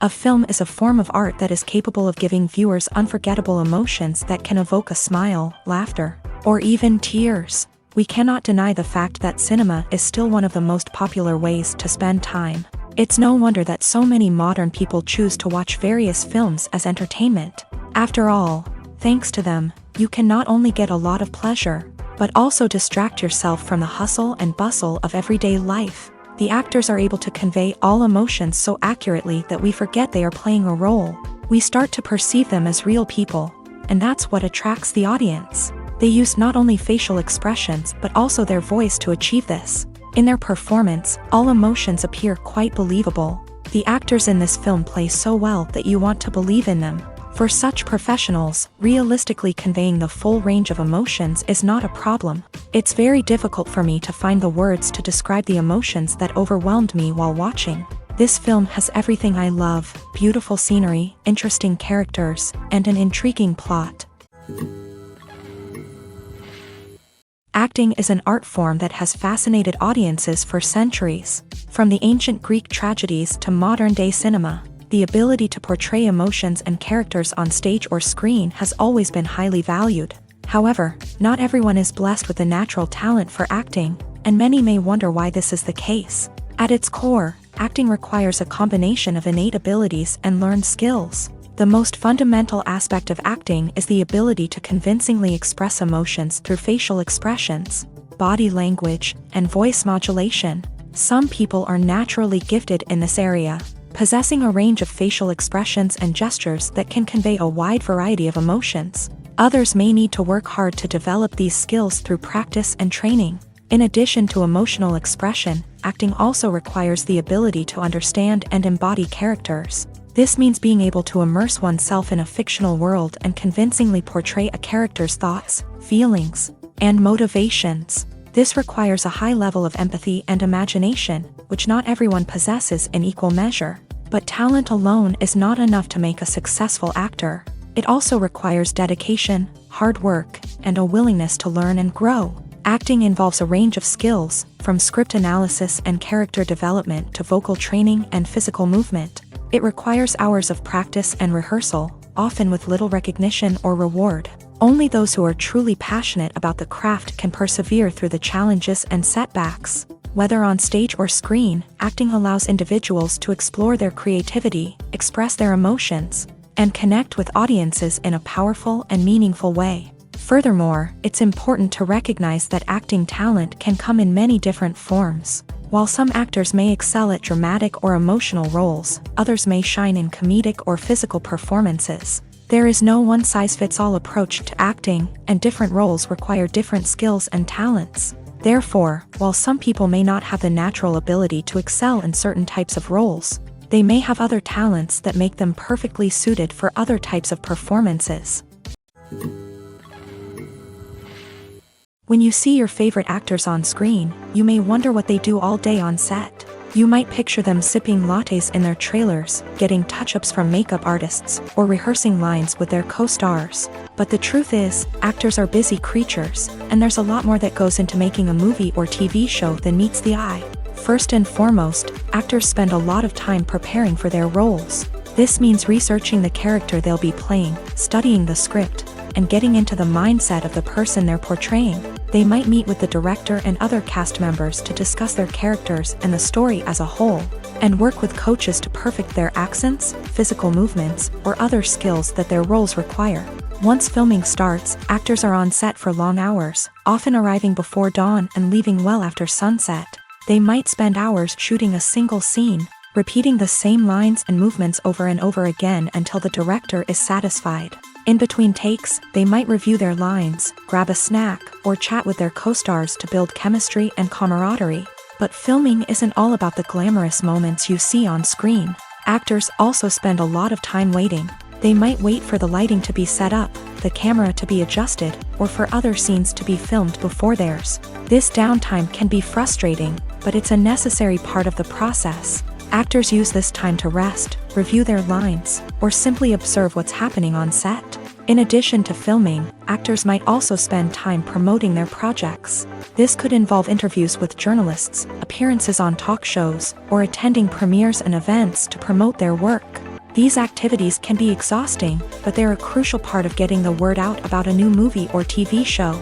A film is a form of art that is capable of giving viewers unforgettable emotions that can evoke a smile, laughter, or even tears. We cannot deny the fact that cinema is still one of the most popular ways to spend time. It's no wonder that so many modern people choose to watch various films as entertainment. After all, thanks to them, you can not only get a lot of pleasure, but also distract yourself from the hustle and bustle of everyday life. The actors are able to convey all emotions so accurately that we forget they are playing a role. We start to perceive them as real people, and that's what attracts the audience. They use not only facial expressions but also their voice to achieve this. In their performance, all emotions appear quite believable. The actors in this film play so well that you want to believe in them. For such professionals, realistically conveying the full range of emotions is not a problem. It's very difficult for me to find the words to describe the emotions that overwhelmed me while watching. This film has everything I love: beautiful scenery, interesting characters, and an intriguing plot. Acting is an art form that has fascinated audiences for centuries. From the ancient Greek tragedies to modern-day cinema, the ability to portray emotions and characters on stage or screen has always been highly valued. However, not everyone is blessed with the natural talent for acting, and many may wonder why this is the case. At its core, acting requires a combination of innate abilities and learned skills. The most fundamental aspect of acting is the ability to convincingly express emotions through facial expressions, body language, and voice modulation. Some people are naturally gifted in this area, possessing a range of facial expressions and gestures that can convey a wide variety of emotions. Others may need to work hard to develop these skills through practice and training. In addition to emotional expression, acting also requires the ability to understand and embody characters. This means being able to immerse oneself in a fictional world and convincingly portray a character's thoughts, feelings, and motivations. This requires a high level of empathy and imagination, which not everyone possesses in equal measure. But talent alone is not enough to make a successful actor. It also requires dedication, hard work, and a willingness to learn and grow. Acting involves a range of skills, from script analysis and character development to vocal training and physical movement. It requires hours of practice and rehearsal, often with little recognition or reward. Only those who are truly passionate about the craft can persevere through the challenges and setbacks. Whether on stage or screen, acting allows individuals to explore their creativity, express their emotions, and connect with audiences in a powerful and meaningful way. Furthermore, it's important to recognize that acting talent can come in many different forms. While some actors may excel at dramatic or emotional roles, others may shine in comedic or physical performances. There is no one-size-fits-all approach to acting, and different roles require different skills and talents. Therefore, while some people may not have the natural ability to excel in certain types of roles, they may have other talents that make them perfectly suited for other types of performances. When you see your favorite actors on screen, you may wonder what they do all day on set. You might picture them sipping lattes in their trailers, getting touch-ups from makeup artists, or rehearsing lines with their co-stars. But the truth is, actors are busy creatures, and there's a lot more that goes into making a movie or TV show than meets the eye. First and foremost, actors spend a lot of time preparing for their roles. This means researching the character they'll be playing, studying the script, and getting into the mindset of the person they're portraying. They might meet with the director and other cast members to discuss their characters and the story as a whole, and work with coaches to perfect their accents, physical movements, or other skills that their roles require. Once filming starts, actors are on set for long hours, often arriving before dawn and leaving well after sunset. They might spend hours shooting a single scene, repeating the same lines and movements over and over again until the director is satisfied. In between takes, they might review their lines, grab a snack, or chat with their co-stars to build chemistry and camaraderie. But filming isn't all about the glamorous moments you see on screen. Actors also spend a lot of time waiting. They might wait for the lighting to be set up, the camera to be adjusted, or for other scenes to be filmed before theirs. This downtime can be frustrating, but it's a necessary part of the process. Actors use this time to rest, review their lines, or simply observe what's happening on set. In addition to filming, actors might also spend time promoting their projects. This could involve interviews with journalists, appearances on talk shows, or attending premieres and events to promote their work. These activities can be exhausting, but they're a crucial part of getting the word out about a new movie or TV show.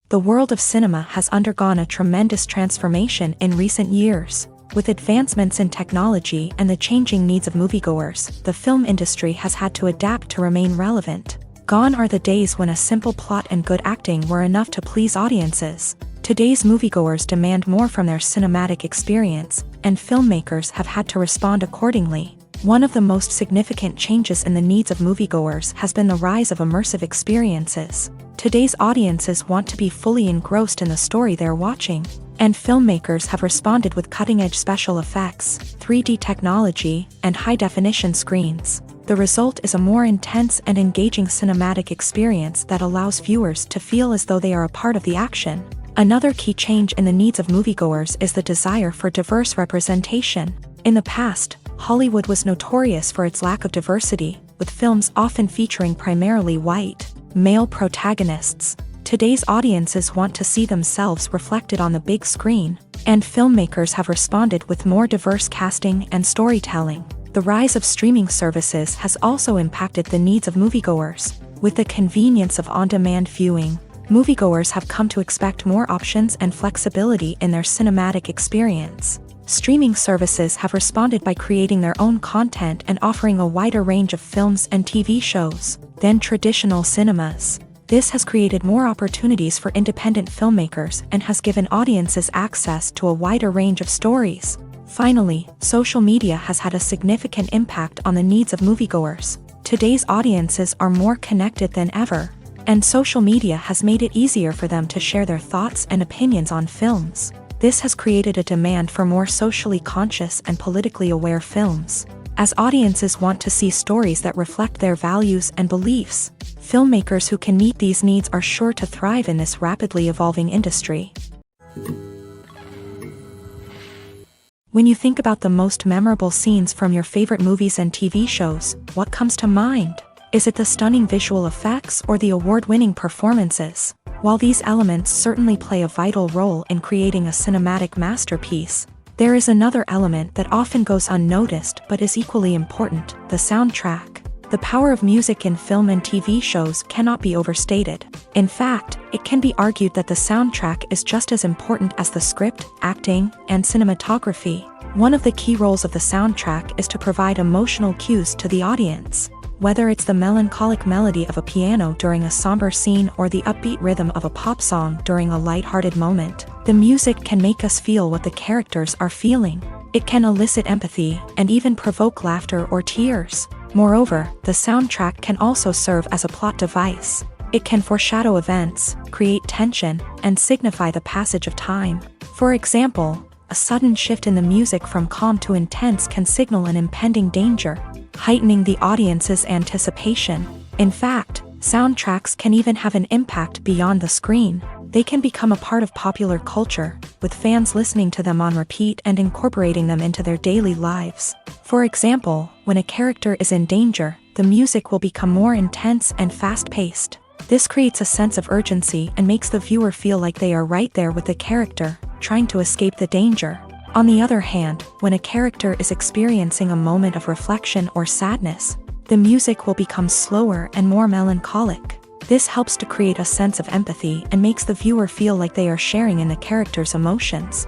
The world of cinema has undergone a tremendous transformation in recent years. With advancements in technology and the changing needs of moviegoers, the film industry has had to adapt to remain relevant. Gone are the days when a simple plot and good acting were enough to please audiences. Today's moviegoers demand more from their cinematic experience, and filmmakers have had to respond accordingly. One of the most significant changes in the needs of moviegoers has been the rise of immersive experiences. Today's audiences want to be fully engrossed in the story they're watching, and filmmakers have responded with cutting-edge special effects, 3D technology, and high-definition screens. The result is a more intense and engaging cinematic experience that allows viewers to feel as though they are a part of the action. Another key change in the needs of moviegoers is the desire for diverse representation. In the past, Hollywood was notorious for its lack of diversity, with films often featuring primarily white, male protagonists. Today's audiences want to see themselves reflected on the big screen, and filmmakers have responded with more diverse casting and storytelling. The rise of streaming services has also impacted the needs of moviegoers. With the convenience of on-demand viewing, moviegoers have come to expect more options and flexibility in their cinematic experience. Streaming services have responded by creating their own content and offering a wider range of films and TV shows than traditional cinemas. This has created more opportunities for independent filmmakers and has given audiences access to a wider range of stories. Finally, social media has had a significant impact on the needs of moviegoers. Today's audiences are more connected than ever, and social media has made it easier for them to share their thoughts and opinions on films. This has created a demand for more socially conscious and politically aware films. As audiences want to see stories that reflect their values and beliefs, filmmakers who can meet these needs are sure to thrive in this rapidly evolving industry. When you think about the most memorable scenes from your favorite movies and TV shows, what comes to mind? Is it the stunning visual effects or the award-winning performances? While these elements certainly play a vital role in creating a cinematic masterpiece, there is another element that often goes unnoticed but is equally important: the soundtrack. The power of music in film and TV shows cannot be overstated. In fact, it can be argued that the soundtrack is just as important as the script, acting, and cinematography. One of the key roles of the soundtrack is to provide emotional cues to the audience. Whether it's the melancholic melody of a piano during a somber scene or the upbeat rhythm of a pop song during a lighthearted moment, the music can make us feel what the characters are feeling. It can elicit empathy and even provoke laughter or tears. Moreover, the soundtrack can also serve as a plot device. It can foreshadow events, create tension, and signify the passage of time. For example, a sudden shift in the music from calm to intense can signal an impending danger, heightening the audience's anticipation. In fact, soundtracks can even have an impact beyond the screen. They can become a part of popular culture, with fans listening to them on repeat and incorporating them into their daily lives. For example, when a character is in danger, the music will become more intense and fast-paced. This creates a sense of urgency and makes the viewer feel like they are right there with the character, trying to escape the danger. On the other hand, when a character is experiencing a moment of reflection or sadness, the music will become slower and more melancholic. This helps to create a sense of empathy and makes the viewer feel like they are sharing in the character's emotions.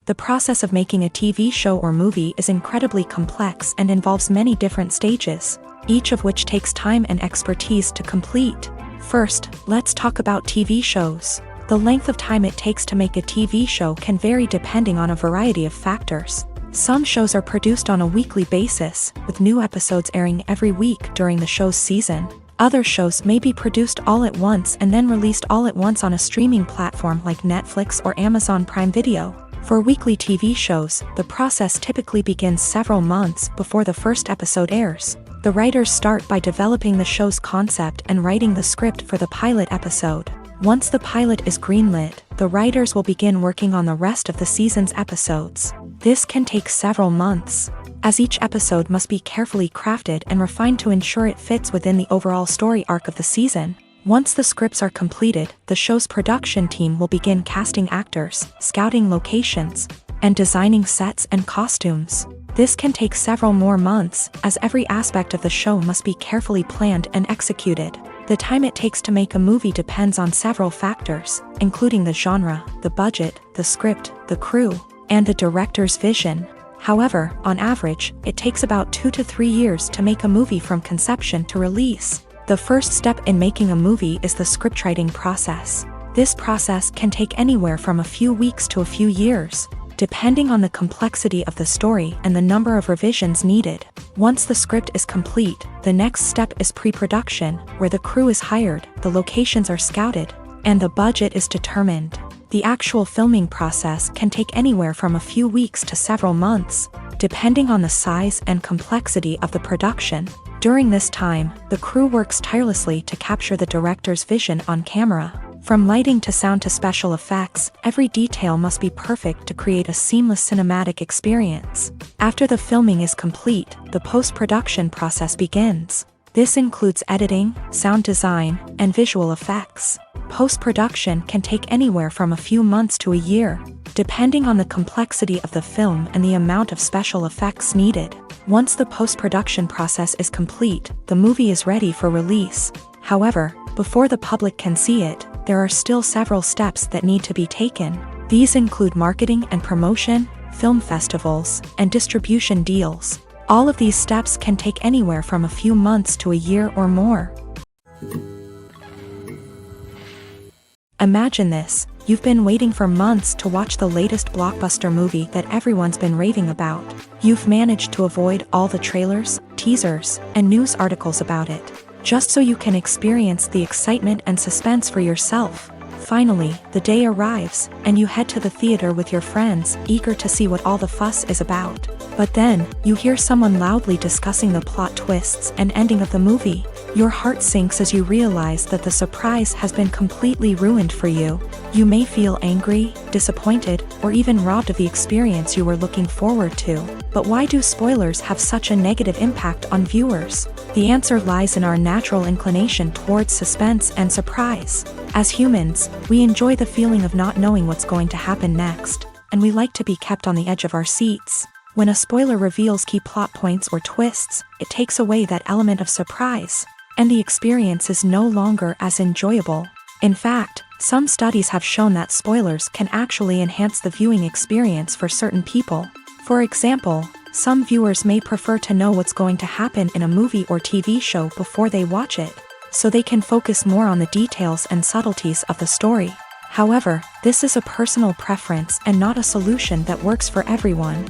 The process of making a TV show or movie is incredibly complex and involves many different stages, each of which takes time and expertise to complete. First, let's talk about TV shows. The length of time it takes to make a TV show can vary depending on a variety of factors. Some shows are produced on a weekly basis, with new episodes airing every week during the show's season. Other shows may be produced all at once and then released all at once on a streaming platform like Netflix or Amazon Prime Video. For weekly TV shows, the process typically begins several months before the first episode airs. The writers start by developing the show's concept and writing the script for the pilot episode. Once the pilot is greenlit, the writers will begin working on the rest of the season's episodes. This can take several months, as each episode must be carefully crafted and refined to ensure it fits within the overall story arc of the season. Once the scripts are completed, the show's production team will begin casting actors, scouting locations, and designing sets and costumes. This can take several more months, as every aspect of the show must be carefully planned and executed. The time it takes to make a movie depends on several factors, including the genre, the budget, the script, the crew, and the director's vision. However, on average, it takes about 2 to 3 years to make a movie from conception to release. The first step in making a movie is the scriptwriting process. This process can take anywhere from a few weeks to a few years, depending on the complexity of the story and the number of revisions needed. Once the script is complete, the next step is pre-production, where the crew is hired, the locations are scouted, and the budget is determined. The actual filming process can take anywhere from a few weeks to several months, depending on the size and complexity of the production. During this time, the crew works tirelessly to capture the director's vision on camera. From lighting to sound to special effects, every detail must be perfect to create a seamless cinematic experience. After the filming is complete, the post-production process begins. This includes editing, sound design, and visual effects. Post-production can take anywhere from a few months to a year, depending on the complexity of the film and the amount of special effects needed. Once the post-production process is complete, the movie is ready for release. However, before the public can see it, there are still several steps that need to be taken. These include marketing and promotion, film festivals, and distribution deals. All of these steps can take anywhere from a few months to a year or more. Imagine this: you've been waiting for months to watch the latest blockbuster movie that everyone's been raving about. You've managed to avoid all the trailers, teasers, and news articles about it, just so you can experience the excitement and suspense for yourself. Finally, the day arrives, and you head to the theater with your friends, eager to see what all the fuss is about. But then, you hear someone loudly discussing the plot twists and ending of the movie. Your heart sinks as you realize that the surprise has been completely ruined for you. You may feel angry, disappointed, or even robbed of the experience you were looking forward to. But why do spoilers have such a negative impact on viewers? The answer lies in our natural inclination towards suspense and surprise. As humans, we enjoy the feeling of not knowing what's going to happen next, and we like to be kept on the edge of our seats. When a spoiler reveals key plot points or twists, it takes away that element of surprise, and the experience is no longer as enjoyable. In fact, some studies have shown that spoilers can actually enhance the viewing experience for certain people. For example, some viewers may prefer to know what's going to happen in a movie or TV show before they watch it, so they can focus more on the details and subtleties of the story. However, this is a personal preference and not a solution that works for everyone.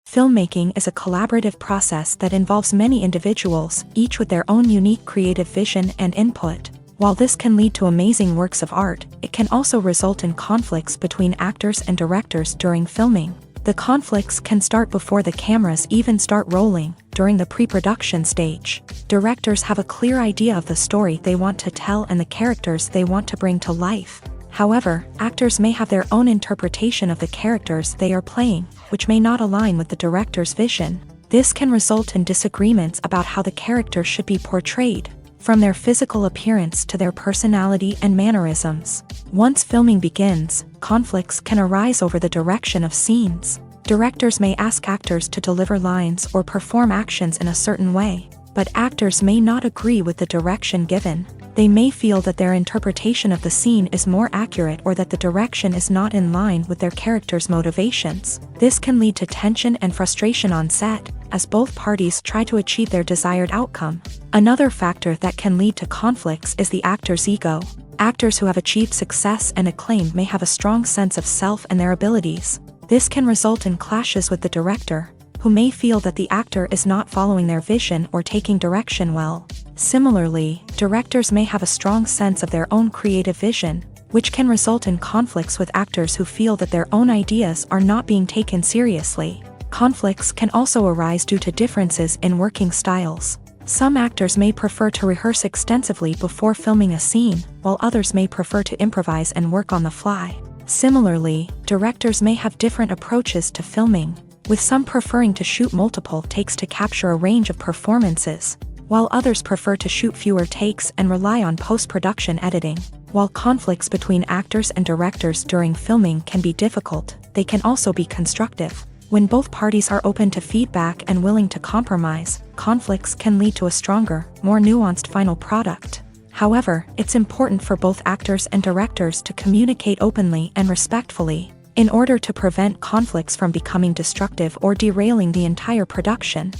Filmmaking is a collaborative process that involves many individuals, each with their own unique creative vision and input. While this can lead to amazing works of art, it can also result in conflicts between actors and directors during filming. The conflicts can start before the cameras even start rolling, during the pre-production stage. Directors have a clear idea of the story they want to tell and the characters they want to bring to life. However, actors may have their own interpretation of the characters they are playing, which may not align with the director's vision. This can result in disagreements about how the character should be portrayed, from their physical appearance to their personality and mannerisms. Once filming begins, conflicts can arise over the direction of scenes. Directors may ask actors to deliver lines or perform actions in a certain way, but actors may not agree with the direction given. They may feel that their interpretation of the scene is more accurate or that the direction is not in line with their character's motivations. This can lead to tension and frustration on set, as both parties try to achieve their desired outcome. Another factor that can lead to conflicts is the actor's ego. Actors who have achieved success and acclaim may have a strong sense of self and their abilities. This can result in clashes with the director, who may feel that the actor is not following their vision or taking direction well. Similarly, directors may have a strong sense of their own creative vision, which can result in conflicts with actors who feel that their own ideas are not being taken seriously. Conflicts can also arise due to differences in working styles. Some actors may prefer to rehearse extensively before filming a scene, while others may prefer to improvise and work on the fly. Similarly, directors may have different approaches to filming, with some preferring to shoot multiple takes to capture a range of performances, while others prefer to shoot fewer takes and rely on post-production editing. While conflicts between actors and directors during filming can be difficult, they can also be constructive. When both parties are open to feedback and willing to compromise, conflicts can lead to a stronger, more nuanced final product. However, it's important for both actors and directors to communicate openly and respectfully, in order to prevent conflicts from becoming destructive or derailing the entire production.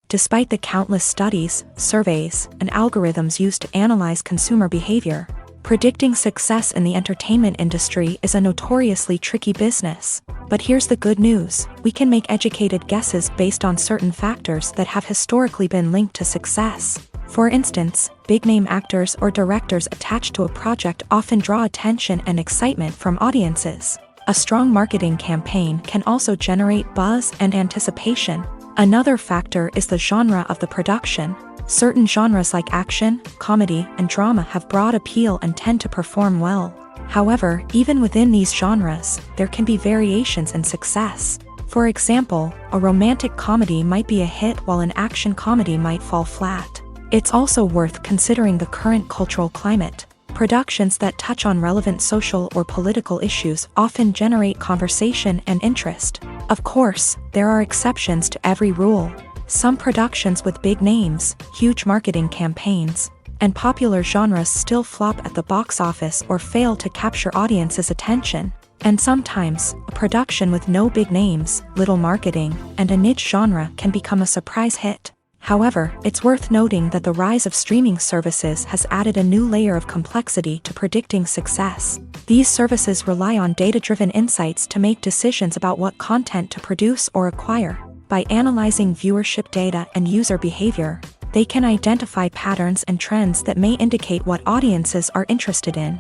Despite the countless studies, surveys, and algorithms used to analyze consumer behavior, predicting success in the entertainment industry is a notoriously tricky business. But here's the good news: we can make educated guesses based on certain factors that have historically been linked to success. For instance, big-name actors or directors attached to a project often draw attention and excitement from audiences. A strong marketing campaign can also generate buzz and anticipation. Another factor is the genre of the production. Certain genres like action, comedy, and drama have broad appeal and tend to perform well. However, even within these genres, there can be variations in success. For example, a romantic comedy might be a hit while an action comedy might fall flat. It's also worth considering the current cultural climate. Productions that touch on relevant social or political issues often generate conversation and interest. Of course, there are exceptions to every rule. Some productions with big names, huge marketing campaigns, and popular genres still flop at the box office or fail to capture audiences' attention. And sometimes, a production with no big names, little marketing, and a niche genre can become a surprise hit. However, it's worth noting that the rise of streaming services has added a new layer of complexity to predicting success. These services rely on data-driven insights to make decisions about what content to produce or acquire. By analyzing viewership data and user behavior, they can identify patterns and trends that may indicate what audiences are interested in.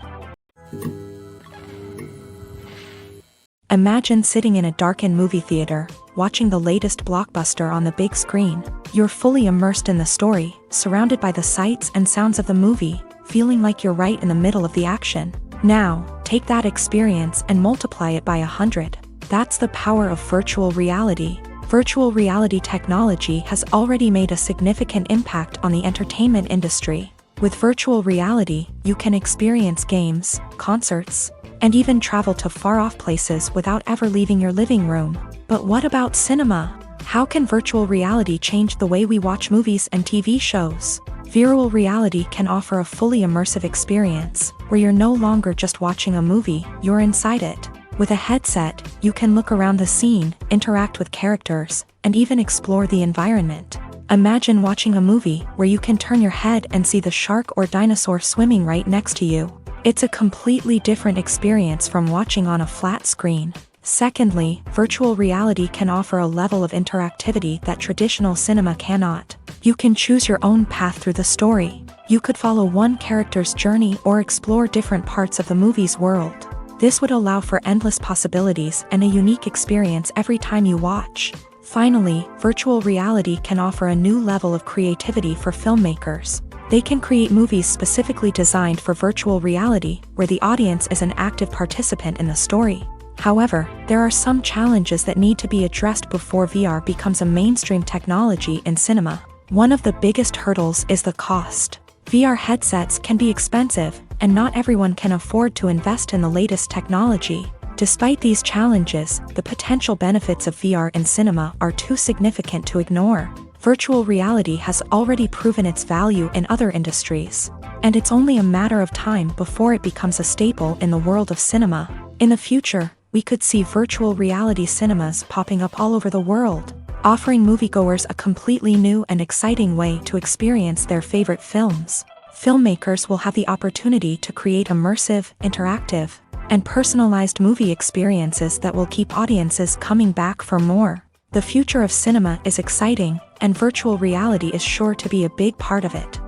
Imagine sitting in a darkened movie theater, watching the latest blockbuster on the big screen. You're fully immersed in the story, surrounded by the sights and sounds of the movie, feeling like you're right in the middle of the action. Now, take that experience and multiply it by 100. That's the power of virtual reality. Virtual reality technology has already made a significant impact on the entertainment industry. With virtual reality, you can experience games, concerts, and even travel to far-off places without ever leaving your living room. But what about cinema? How can virtual reality change the way we watch movies and TV shows? Virtual reality can offer a fully immersive experience, where you're no longer just watching a movie, you're inside it. With a headset, you can look around the scene, interact with characters, and even explore the environment. Imagine watching a movie where you can turn your head and see the shark or dinosaur swimming right next to you. It's a completely different experience from watching on a flat screen. Secondly, virtual reality can offer a level of interactivity that traditional cinema cannot. You can choose your own path through the story. You could follow one character's journey or explore different parts of the movie's world. This would allow for endless possibilities and a unique experience every time you watch. Finally, virtual reality can offer a new level of creativity for filmmakers. They can create movies specifically designed for virtual reality, where the audience is an active participant in the story. However, there are some challenges that need to be addressed before VR becomes a mainstream technology in cinema. One of the biggest hurdles is the cost. VR headsets can be expensive, and not everyone can afford to invest in the latest technology. Despite these challenges, the potential benefits of VR in cinema are too significant to ignore. Virtual reality has already proven its value in other industries, and it's only a matter of time before it becomes a staple in the world of cinema. In the future, we could see virtual reality cinemas popping up all over the world, offering moviegoers a completely new and exciting way to experience their favorite films. Filmmakers will have the opportunity to create immersive, interactive, and personalized movie experiences that will keep audiences coming back for more. The future of cinema is exciting, and virtual reality is sure to be a big part of it.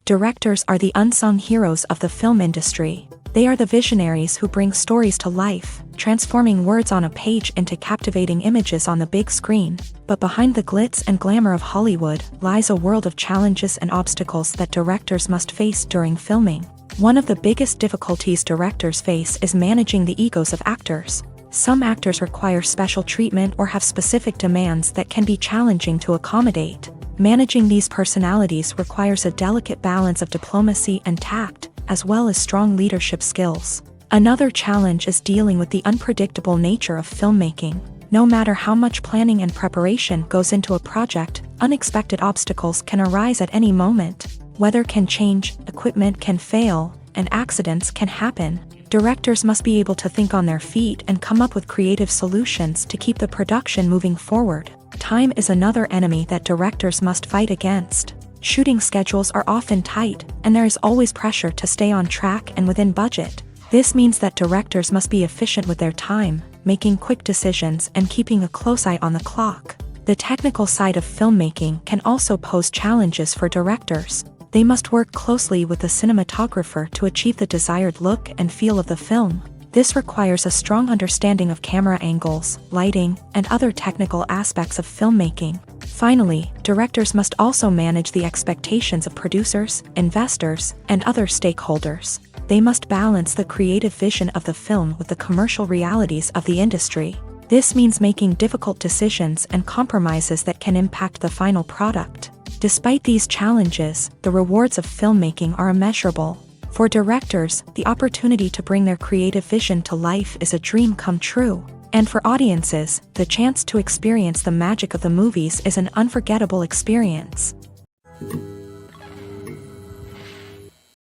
Directors are the unsung heroes of the film industry. They are the visionaries who bring stories to life, transforming words on a page into captivating images on the big screen. But behind the glitz and glamour of Hollywood lies a world of challenges and obstacles that directors must face during filming. One of the biggest difficulties directors face is managing the egos of actors. Some actors require special treatment or have specific demands that can be challenging to accommodate. Managing these personalities requires a delicate balance of diplomacy and tact, as well as strong leadership skills. Another challenge is dealing with the unpredictable nature of filmmaking. No matter how much planning and preparation goes into a project, unexpected obstacles can arise at any moment. Weather can change, equipment can fail, and accidents can happen. Directors must be able to think on their feet and come up with creative solutions to keep the production moving forward. Time is another enemy that directors must fight against. Shooting schedules are often tight, and there is always pressure to stay on track and within budget. This means that directors must be efficient with their time, making quick decisions and keeping a close eye on the clock. The technical side of filmmaking can also pose challenges for directors. They must work closely with the cinematographer to achieve the desired look and feel of the film. This requires a strong understanding of camera angles, lighting, and other technical aspects of filmmaking. Finally, directors must also manage the expectations of producers, investors, and other stakeholders. They must balance the creative vision of the film with the commercial realities of the industry. This means making difficult decisions and compromises that can impact the final product. Despite these challenges, the rewards of filmmaking are immeasurable. For directors, the opportunity to bring their creative vision to life is a dream come true. And for audiences, the chance to experience the magic of the movies is an unforgettable experience.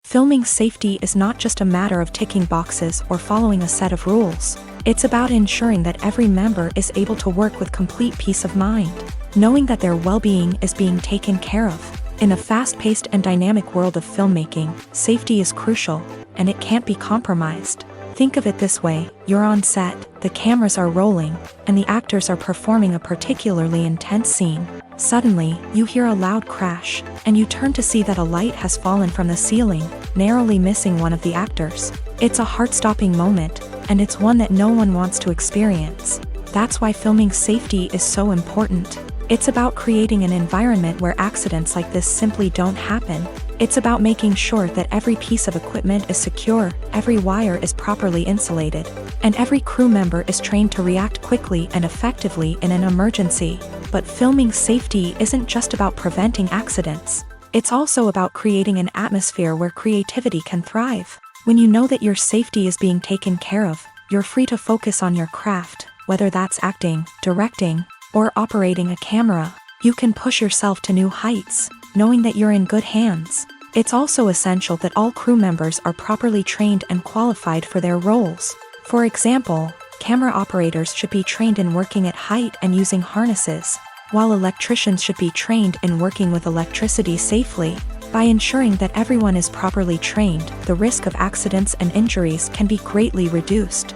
Filming safety is not just a matter of ticking boxes or following a set of rules. It's about ensuring that every member is able to work with complete peace of mind, knowing that their well-being is being taken care of. In a fast-paced and dynamic world of filmmaking, safety is crucial, and it can't be compromised. Think of it this way: you're on set, the cameras are rolling, and the actors are performing a particularly intense scene. Suddenly, you hear a loud crash, and you turn to see that a light has fallen from the ceiling, narrowly missing one of the actors. It's a heart-stopping moment, and it's one that no one wants to experience. That's why filming safety is so important. It's about creating an environment where accidents like this simply don't happen. It's about making sure that every piece of equipment is secure, every wire is properly insulated, and every crew member is trained to react quickly and effectively in an emergency. But filming safety isn't just about preventing accidents. It's also about creating an atmosphere where creativity can thrive. When you know that your safety is being taken care of, you're free to focus on your craft, whether that's acting, directing, or operating a camera. You can push yourself to new heights, knowing that you're in good hands. It's also essential that all crew members are properly trained and qualified for their roles. For example, camera operators should be trained in working at height and using harnesses, while electricians should be trained in working with electricity safely. By ensuring that everyone is properly trained, the risk of accidents and injuries can be greatly reduced.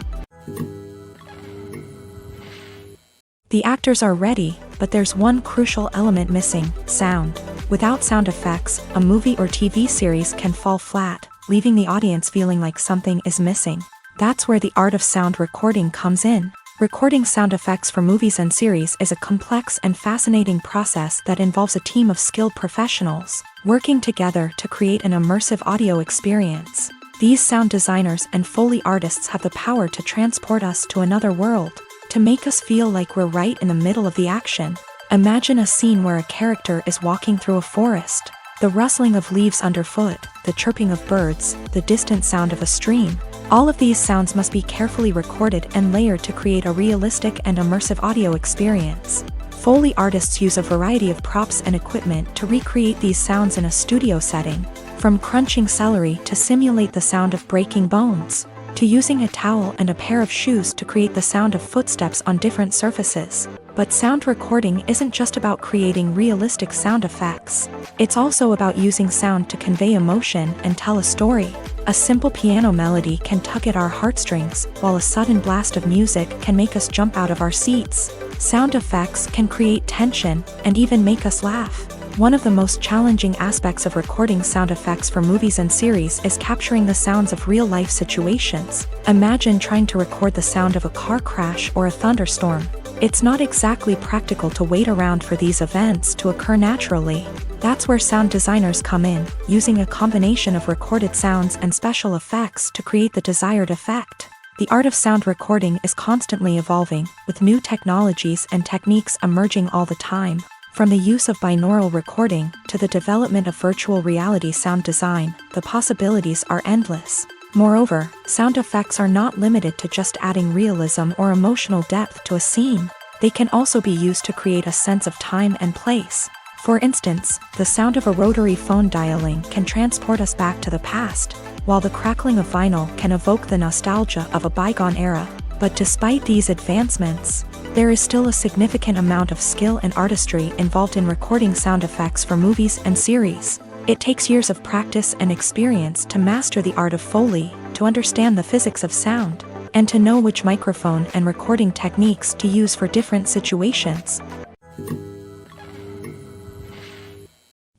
The actors are ready, but there's one crucial element missing: sound. Without sound effects, a movie or TV series can fall flat, leaving the audience feeling like something is missing. That's where the art of sound recording comes in. Recording sound effects for movies and series is a complex and fascinating process that involves a team of skilled professionals working together to create an immersive audio experience. These sound designers and Foley artists have the power to transport us to another world, to make us feel like we're right in the middle of the action. Imagine a scene where a character is walking through a forest. The rustling of leaves underfoot, the chirping of birds, the distant sound of a stream. All of these sounds must be carefully recorded and layered to create a realistic and immersive audio experience. Foley artists use a variety of props and equipment to recreate these sounds in a studio setting, from crunching celery to simulate the sound of breaking bones, to using a towel and a pair of shoes to create the sound of footsteps on different surfaces. But sound recording isn't just about creating realistic sound effects. It's also about using sound to convey emotion and tell a story. A simple piano melody can tug at our heartstrings, while a sudden blast of music can make us jump out of our seats. Sound effects can create tension and even make us laugh. One of the most challenging aspects of recording sound effects for movies and series is capturing the sounds of real-life situations. Imagine trying to record the sound of a car crash or a thunderstorm. It's not exactly practical to wait around for these events to occur naturally. That's where sound designers come in, using a combination of recorded sounds and special effects to create the desired effect. The art of sound recording is constantly evolving, with new technologies and techniques emerging all the time. From the use of binaural recording to the development of virtual reality sound design, the possibilities are endless. Moreover, sound effects are not limited to just adding realism or emotional depth to a scene. They can also be used to create a sense of time and place. For instance, the sound of a rotary phone dialing can transport us back to the past, while the crackling of vinyl can evoke the nostalgia of a bygone era. But despite these advancements, there is still a significant amount of skill and artistry involved in recording sound effects for movies and series. It takes years of practice and experience to master the art of Foley, to understand the physics of sound, and to know which microphone and recording techniques to use for different situations.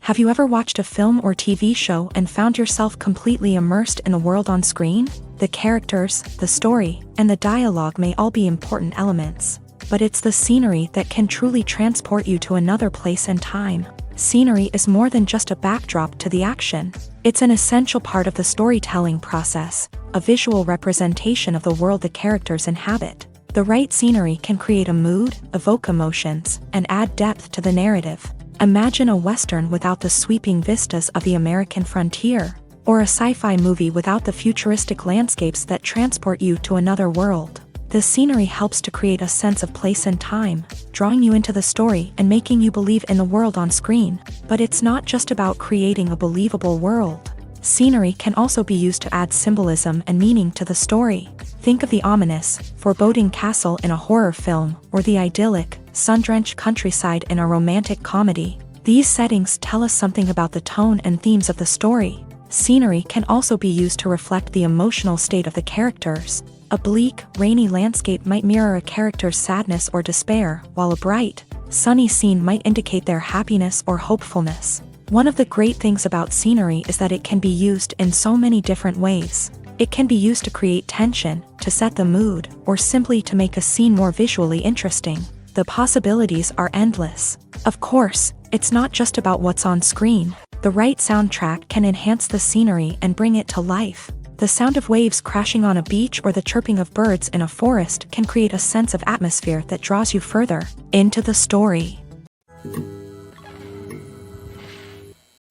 Have you ever watched a film or TV show and found yourself completely immersed in the world on screen? The characters, the story, and the dialogue may all be important elements, but it's the scenery that can truly transport you to another place and time. Scenery is more than just a backdrop to the action. It's an essential part of the storytelling process, a visual representation of the world the characters inhabit. The right scenery can create a mood, evoke emotions, and add depth to the narrative. Imagine a Western without the sweeping vistas of the American frontier, or a sci-fi movie without the futuristic landscapes that transport you to another world. The scenery helps to create a sense of place and time, drawing you into the story and making you believe in the world on screen. But it's not just about creating a believable world. Scenery can also be used to add symbolism and meaning to the story. Think of the ominous, foreboding castle in a horror film, or the idyllic, sun-drenched countryside in a romantic comedy. These settings tell us something about the tone and themes of the story. Scenery can also be used to reflect the emotional state of the characters. A bleak, rainy landscape might mirror a character's sadness or despair, while a bright, sunny scene might indicate their happiness or hopefulness. One of the great things about scenery is that it can be used in so many different ways. It can be used to create tension, to set the mood, or simply to make a scene more visually interesting. The possibilities are endless. Of course, it's not just about what's on screen. The right soundtrack can enhance the scenery and bring it to life. The sound of waves crashing on a beach or the chirping of birds in a forest can create a sense of atmosphere that draws you further into the story.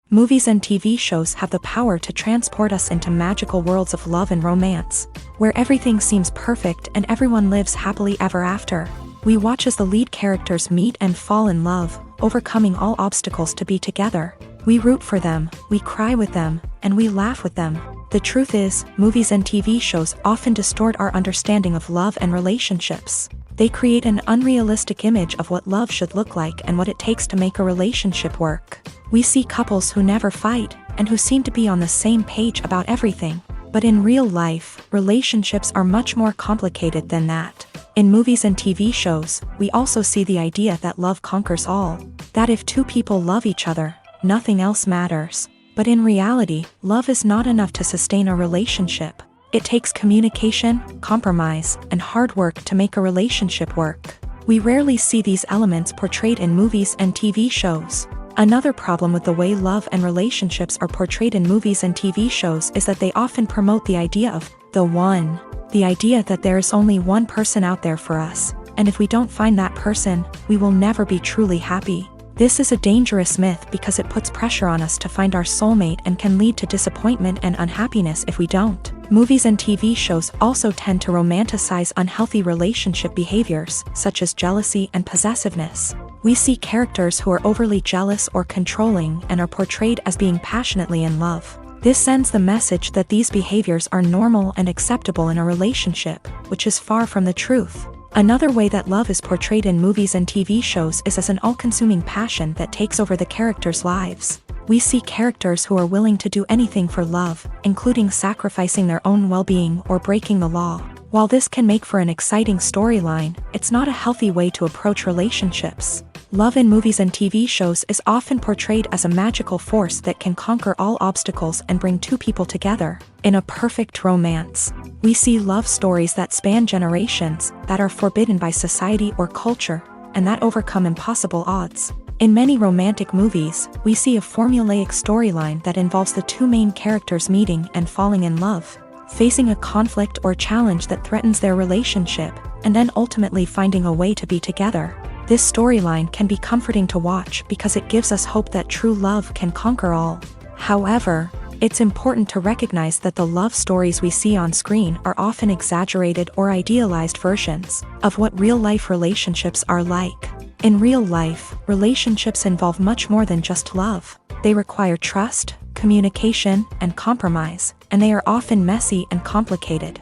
Movies and TV shows have the power to transport us into magical worlds of love and romance, where everything seems perfect and everyone lives happily ever after. We watch as the lead characters meet and fall in love, overcoming all obstacles to be together. We root for them, we cry with them, and we laugh with them. The truth is, movies and TV shows often distort our understanding of love and relationships. They create an unrealistic image of what love should look like and what it takes to make a relationship work. We see couples who never fight, and who seem to be on the same page about everything. But in real life, relationships are much more complicated than that. In movies and TV shows, we also see the idea that love conquers all. That if two people love each other, nothing else matters. But in reality, love is not enough to sustain a relationship. It takes communication, compromise, and hard work to make a relationship work. We rarely see these elements portrayed in movies and TV shows. Another problem with the way love and relationships are portrayed in movies and TV shows is that they often promote the idea of the one. The idea that there is only one person out there for us, and if we don't find that person, we will never be truly happy. This is a dangerous myth because it puts pressure on us to find our soulmate and can lead to disappointment and unhappiness if we don't. Movies and TV shows also tend to romanticize unhealthy relationship behaviors, such as jealousy and possessiveness. We see characters who are overly jealous or controlling and are portrayed as being passionately in love. This sends the message that these behaviors are normal and acceptable in a relationship, which is far from the truth. Another way that love is portrayed in movies and TV shows is as an all-consuming passion that takes over the characters' lives. We see characters who are willing to do anything for love, including sacrificing their own well-being or breaking the law. While this can make for an exciting storyline, it's not a healthy way to approach relationships. Love in movies and TV shows is often portrayed as a magical force that can conquer all obstacles and bring two people together in a perfect romance. We see love stories that span generations, that are forbidden by society or culture, and that overcome impossible odds. In many romantic movies, we see a formulaic storyline that involves the two main characters meeting and falling in love. facing a conflict or challenge that threatens their relationship, and then ultimately finding a way to be together. This storyline can be comforting to watch because it gives us hope that true love can conquer all. However, it's important to recognize that the love stories we see on screen are often exaggerated or idealized versions of what real-life relationships are like. In real life, relationships involve much more than just love. They require trust, communication, and compromise, and they are often messy and complicated.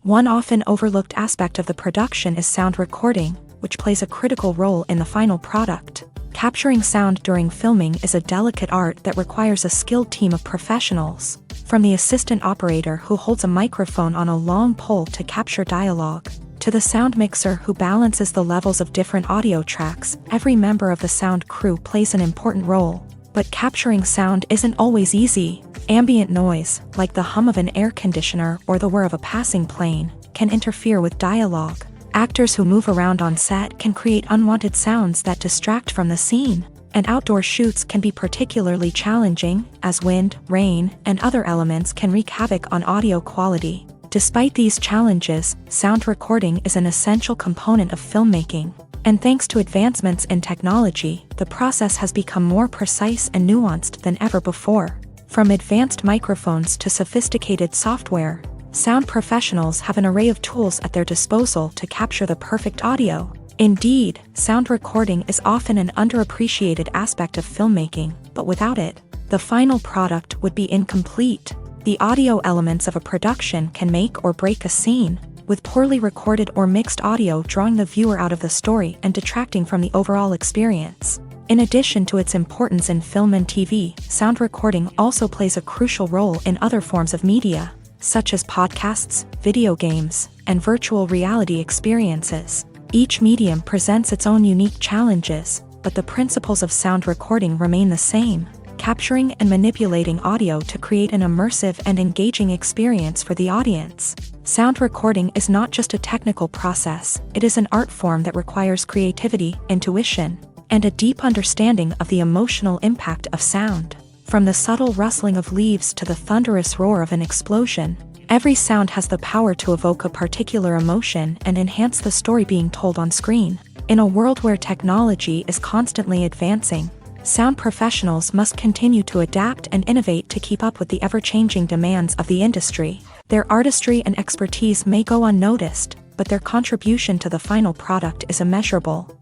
One often overlooked aspect of the production is sound recording, which plays a critical role in the final product. Capturing sound during filming is a delicate art that requires a skilled team of professionals, from the assistant operator who holds a microphone on a long pole to capture dialogue, to the sound mixer who balances the levels of different audio tracks. Every member of the sound crew plays an important role. But capturing sound isn't always easy. Ambient noise, like the hum of an air conditioner or the whir of a passing plane, can interfere with dialogue. Actors who move around on set can create unwanted sounds that distract from the scene, and outdoor shoots can be particularly challenging, as wind, rain, and other elements can wreak havoc on audio quality. Despite these challenges, sound recording is an essential component of filmmaking, and thanks to advancements in technology, the process has become more precise and nuanced than ever before. From advanced microphones to sophisticated software, sound professionals have an array of tools at their disposal to capture the perfect audio. Indeed, sound recording is often an underappreciated aspect of filmmaking, but without it, the final product would be incomplete. The audio elements of a production can make or break a scene, with poorly recorded or mixed audio drawing the viewer out of the story and detracting from the overall experience. In addition to its importance in film and TV, sound recording also plays a crucial role in other forms of media, such as podcasts, video games, and virtual reality experiences. Each medium presents its own unique challenges, but the principles of sound recording remain the same, capturing and manipulating audio to create an immersive and engaging experience for the audience. Sound recording is not just a technical process, it is an art form that requires creativity, intuition, and a deep understanding of the emotional impact of sound. From the subtle rustling of leaves to the thunderous roar of an explosion, every sound has the power to evoke a particular emotion and enhance the story being told on screen. In a world where technology is constantly advancing, sound professionals must continue to adapt and innovate to keep up with the ever-changing demands of the industry. Their artistry and expertise may go unnoticed, but their contribution to the final product is immeasurable.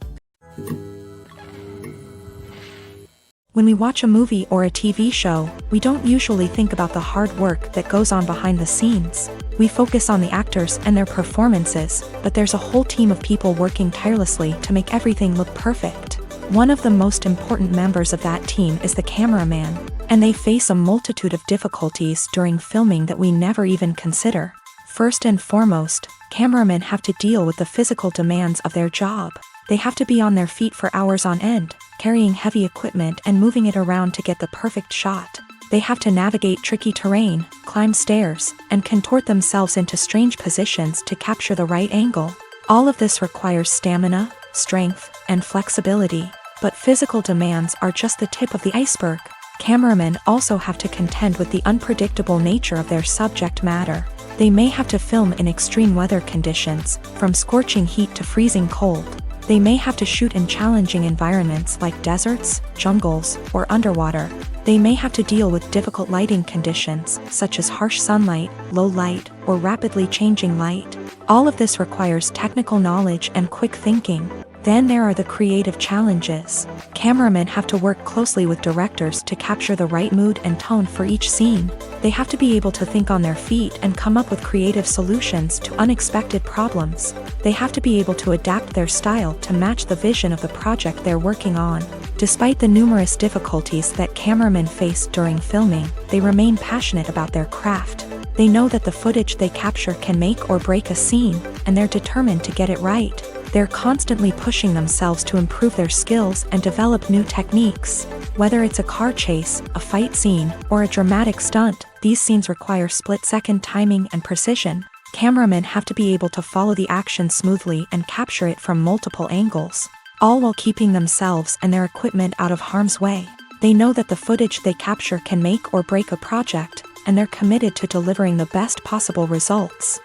When we watch a movie or a TV show, we don't usually think about the hard work that goes on behind the scenes. We focus on the actors and their performances, but there's a whole team of people working tirelessly to make everything look perfect. One of the most important members of that team is the cameraman, and they face a multitude of difficulties during filming that we never even consider. First and foremost, cameramen have to deal with the physical demands of their job. They have to be on their feet for hours on end, carrying heavy equipment and moving it around to get the perfect shot. They have to navigate tricky terrain, climb stairs, and contort themselves into strange positions to capture the right angle. All of this requires stamina, strength, and flexibility. But physical demands are just the tip of the iceberg. Cameramen also have to contend with the unpredictable nature of their subject matter. They may have to film in extreme weather conditions, from scorching heat to freezing cold. They may have to shoot in challenging environments like deserts, jungles, or underwater. They may have to deal with difficult lighting conditions, such as harsh sunlight, low light, or rapidly changing light. All of this requires technical knowledge and quick thinking. Then there are the creative challenges. Cameramen have to work closely with directors to capture the right mood and tone for each scene. They have to be able to think on their feet and come up with creative solutions to unexpected problems. They have to be able to adapt their style to match the vision of the project they're working on. Despite the numerous difficulties that cameramen face during filming, they remain passionate about their craft. They know that the footage they capture can make or break a scene, and they're determined to get it right. They're constantly pushing themselves to improve their skills and develop new techniques. Whether it's a car chase, a fight scene, or a dramatic stunt, these scenes require split-second timing and precision. Cameramen have to be able to follow the action smoothly and capture it from multiple angles, all while keeping themselves and their equipment out of harm's way. They know that the footage they capture can make or break a project, and they're committed to delivering the best possible results.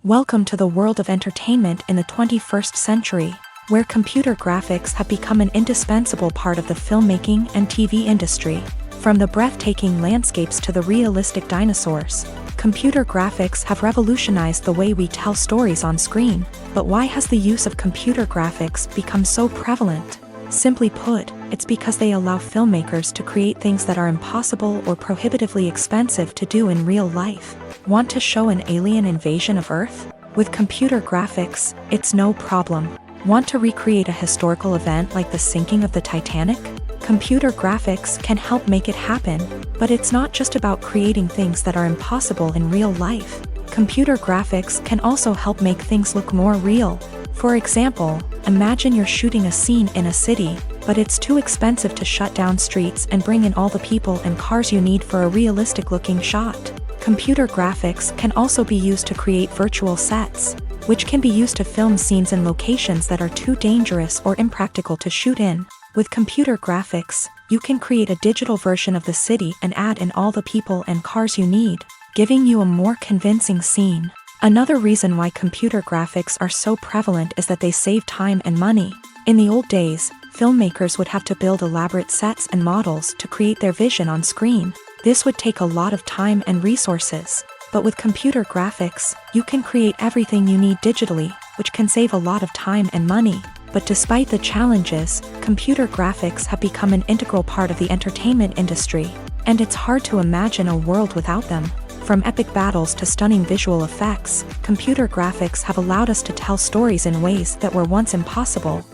Welcome to the world of entertainment in the 21st century, where computer graphics have become an indispensable part of the filmmaking and TV industry. From the breathtaking landscapes to the realistic dinosaurs, computer graphics have revolutionized the way we tell stories on screen. But why has the use of computer graphics become so prevalent? Simply put, it's because they allow filmmakers to create things that are impossible or prohibitively expensive to do in real life. Want to show an alien invasion of Earth? With computer graphics, it's no problem. Want to recreate a historical event like the sinking of the Titanic? Computer graphics can help make it happen, but it's not just about creating things that are impossible in real life. Computer graphics can also help make things look more real. For example, imagine you're shooting a scene in a city, but it's too expensive to shut down streets and bring in all the people and cars you need for a realistic-looking shot. Computer graphics can also be used to create virtual sets, which can be used to film scenes in locations that are too dangerous or impractical to shoot in. With computer graphics, you can create a digital version of the city and add in all the people and cars you need, giving you a more convincing scene. Another reason why computer graphics are so prevalent is that they save time and money. In the old days, filmmakers would have to build elaborate sets and models to create their vision on screen. This would take a lot of time and resources. But with computer graphics, you can create everything you need digitally, which can save a lot of time and money. But despite the challenges, computer graphics have become an integral part of the entertainment industry, and it's hard to imagine a world without them. From epic battles to stunning visual effects, computer graphics have allowed us to tell stories in ways that were once impossible.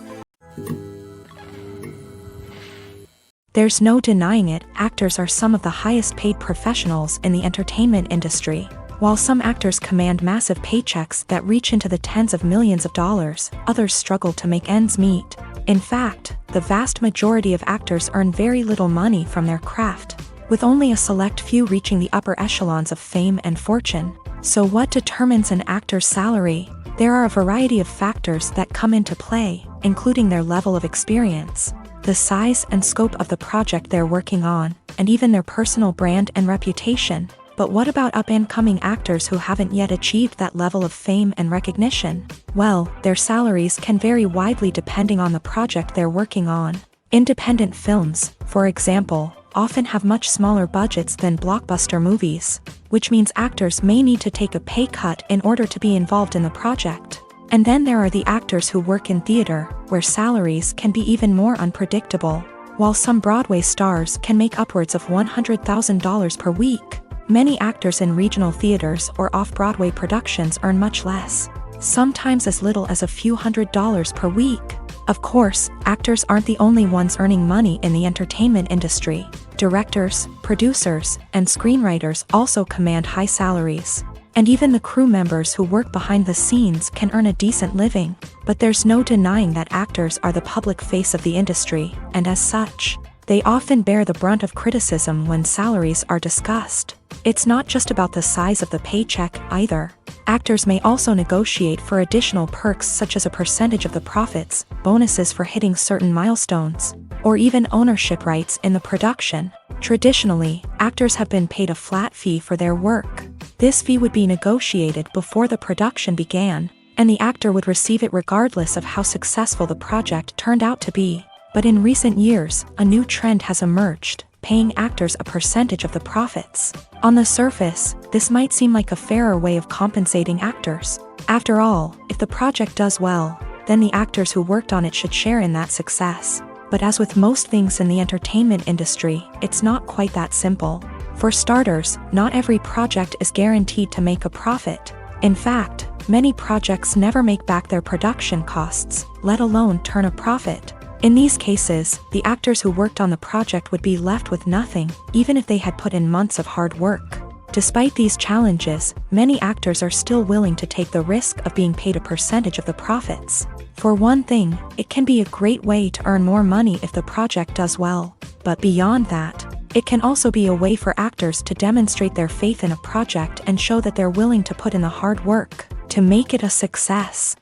There's no denying it, actors are some of the highest paid professionals in the entertainment industry. While some actors command massive paychecks that reach into the tens of millions of dollars, others struggle to make ends meet. In fact, the vast majority of actors earn very little money from their craft, with only a select few reaching the upper echelons of fame and fortune. So what determines an actor's salary? There are a variety of factors that come into play, including their level of experience, the size and scope of the project they're working on, and even their personal brand and reputation. But what about up-and-coming actors who haven't yet achieved that level of fame and recognition? Well, their salaries can vary widely depending on the project they're working on. Independent films, for example, often have much smaller budgets than blockbuster movies, which means actors may need to take a pay cut in order to be involved in the project. And then there are the actors who work in theater, where salaries can be even more unpredictable. While some Broadway stars can make upwards of $100,000 per week, many actors in regional theaters or off-Broadway productions earn much less, sometimes as little as a few $100s per week. Of course, actors aren't the only ones earning money in the entertainment industry. Directors, producers, and screenwriters also command high salaries. And even the crew members who work behind the scenes can earn a decent living. But there's no denying that actors are the public face of the industry, and as such, they often bear the brunt of criticism when salaries are discussed. It's not just about the size of the paycheck either. Actors may also negotiate for additional perks such as a percentage of the profits, bonuses for hitting certain milestones, or even ownership rights in the production. Traditionally, actors have been paid a flat fee for their work. This fee would be negotiated before the production began, and the actor would receive it regardless of how successful the project turned out to be. But in recent years, a new trend has emerged, paying actors a percentage of the profits. On the surface, this might seem like a fairer way of compensating actors. After all, if the project does well, then the actors who worked on it should share in that success. But as with most things in the entertainment industry, it's not quite that simple. For starters, not every project is guaranteed to make a profit. In fact, many projects never make back their production costs, let alone turn a profit. In these cases, the actors who worked on the project would be left with nothing, even if they had put in months of hard work. Despite these challenges, many actors are still willing to take the risk of being paid a percentage of the profits. For one thing, it can be a great way to earn more money if the project does well. But beyond that, it can also be a way for actors to demonstrate their faith in a project and show that they're willing to put in the hard work to make it a success.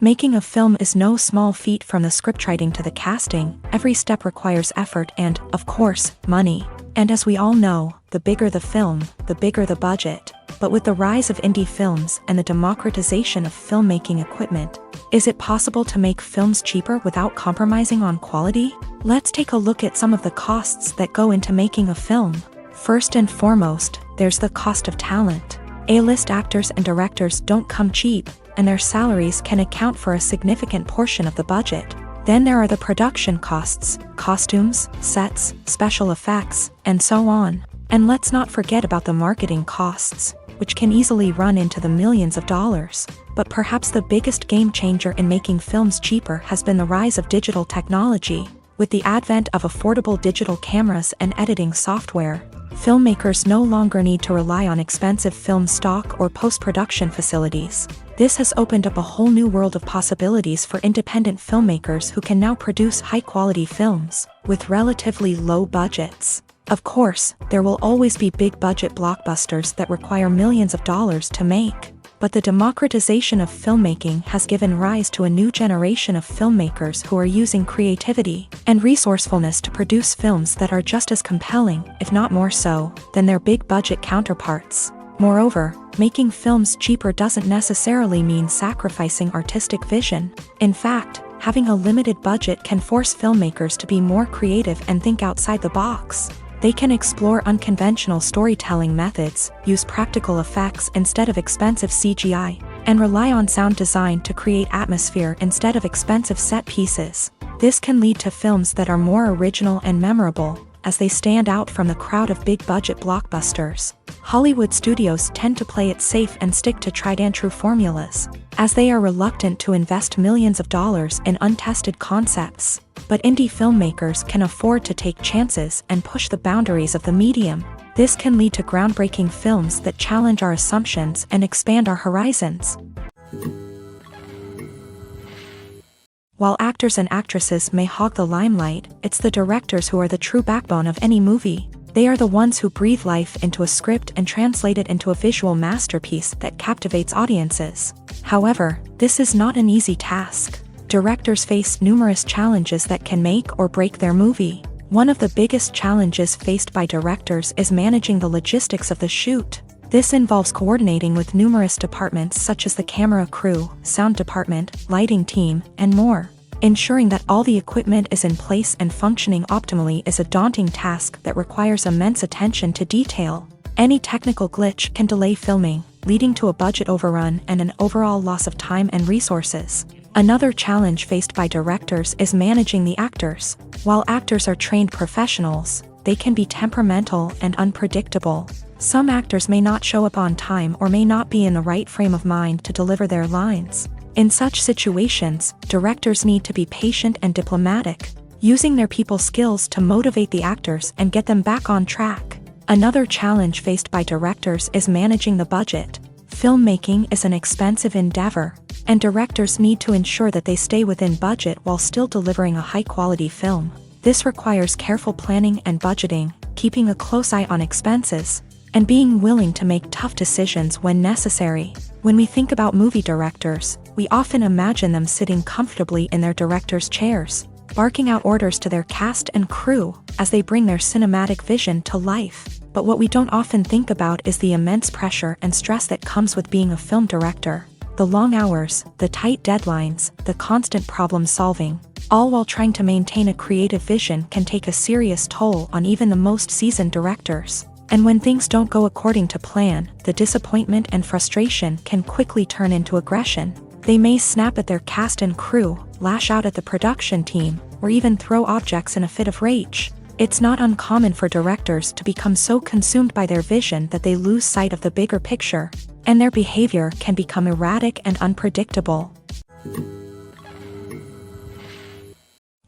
Making a film is no small feat. From the scriptwriting to the casting, every step requires effort and, of course, money. And as we all know, the bigger the film, the bigger the budget. But with the rise of indie films and the democratization of filmmaking equipment, is it possible to make films cheaper without compromising on quality? Let's take a look at some of the costs that go into making a film. First and foremost, there's the cost of talent. A-list actors and directors don't come cheap, and their salaries can account for a significant portion of the budget. Then there are the production costs, costumes, sets, special effects, and so on. And let's not forget about the marketing costs, which can easily run into the millions of dollars. But perhaps the biggest game changer in making films cheaper has been the rise of digital technology. With the advent of affordable digital cameras and editing software, filmmakers no longer need to rely on expensive film stock or post-production facilities. This has opened up a whole new world of possibilities for independent filmmakers who can now produce high-quality films with relatively low budgets. Of course, there will always be big-budget blockbusters that require millions of dollars to make. But the democratization of filmmaking has given rise to a new generation of filmmakers who are using creativity and resourcefulness to produce films that are just as compelling, if not more so, than their big-budget counterparts. Moreover, making films cheaper doesn't necessarily mean sacrificing artistic vision. In fact, having a limited budget can force filmmakers to be more creative and think outside the box. They can explore unconventional storytelling methods, use practical effects instead of expensive CGI, and rely on sound design to create atmosphere instead of expensive set pieces. This can lead to films that are more original and memorable, as they stand out from the crowd of big-budget blockbusters. Hollywood studios tend to play it safe and stick to tried-and-true formulas, as they are reluctant to invest millions of dollars in untested concepts. But indie filmmakers can afford to take chances and push the boundaries of the medium. This can lead to groundbreaking films that challenge our assumptions and expand our horizons. While actors and actresses may hog the limelight, it's the directors who are the true backbone of any movie. They are the ones who breathe life into a script and translate it into a visual masterpiece that captivates audiences. However, this is not an easy task. Directors face numerous challenges that can make or break their movie. One of the biggest challenges faced by directors is managing the logistics of the shoot. This involves coordinating with numerous departments such as the camera crew, sound department, lighting team, and more. Ensuring that all the equipment is in place and functioning optimally is a daunting task that requires immense attention to detail. Any technical glitch can delay filming, leading to a budget overrun and an overall loss of time and resources. Another challenge faced by directors is managing the actors. While actors are trained professionals, they can be temperamental and unpredictable. Some actors may not show up on time or may not be in the right frame of mind to deliver their lines. In such situations, directors need to be patient and diplomatic, using their people skills to motivate the actors and get them back on track. Another challenge faced by directors is managing the budget. Filmmaking is an expensive endeavor, and directors need to ensure that they stay within budget while still delivering a high-quality film. This requires careful planning and budgeting, keeping a close eye on expenses, and being willing to make tough decisions when necessary. When we think about movie directors, we often imagine them sitting comfortably in their director's chairs, barking out orders to their cast and crew as they bring their cinematic vision to life. But what we don't often think about is the immense pressure and stress that comes with being a film director. The long hours, the tight deadlines, the constant problem-solving, all while trying to maintain a creative vision can take a serious toll on even the most seasoned directors. And when things don't go according to plan, the disappointment and frustration can quickly turn into aggression. They may snap at their cast and crew, lash out at the production team, or even throw objects in a fit of rage. It's not uncommon for directors to become so consumed by their vision that they lose sight of the bigger picture, and their behavior can become erratic and unpredictable.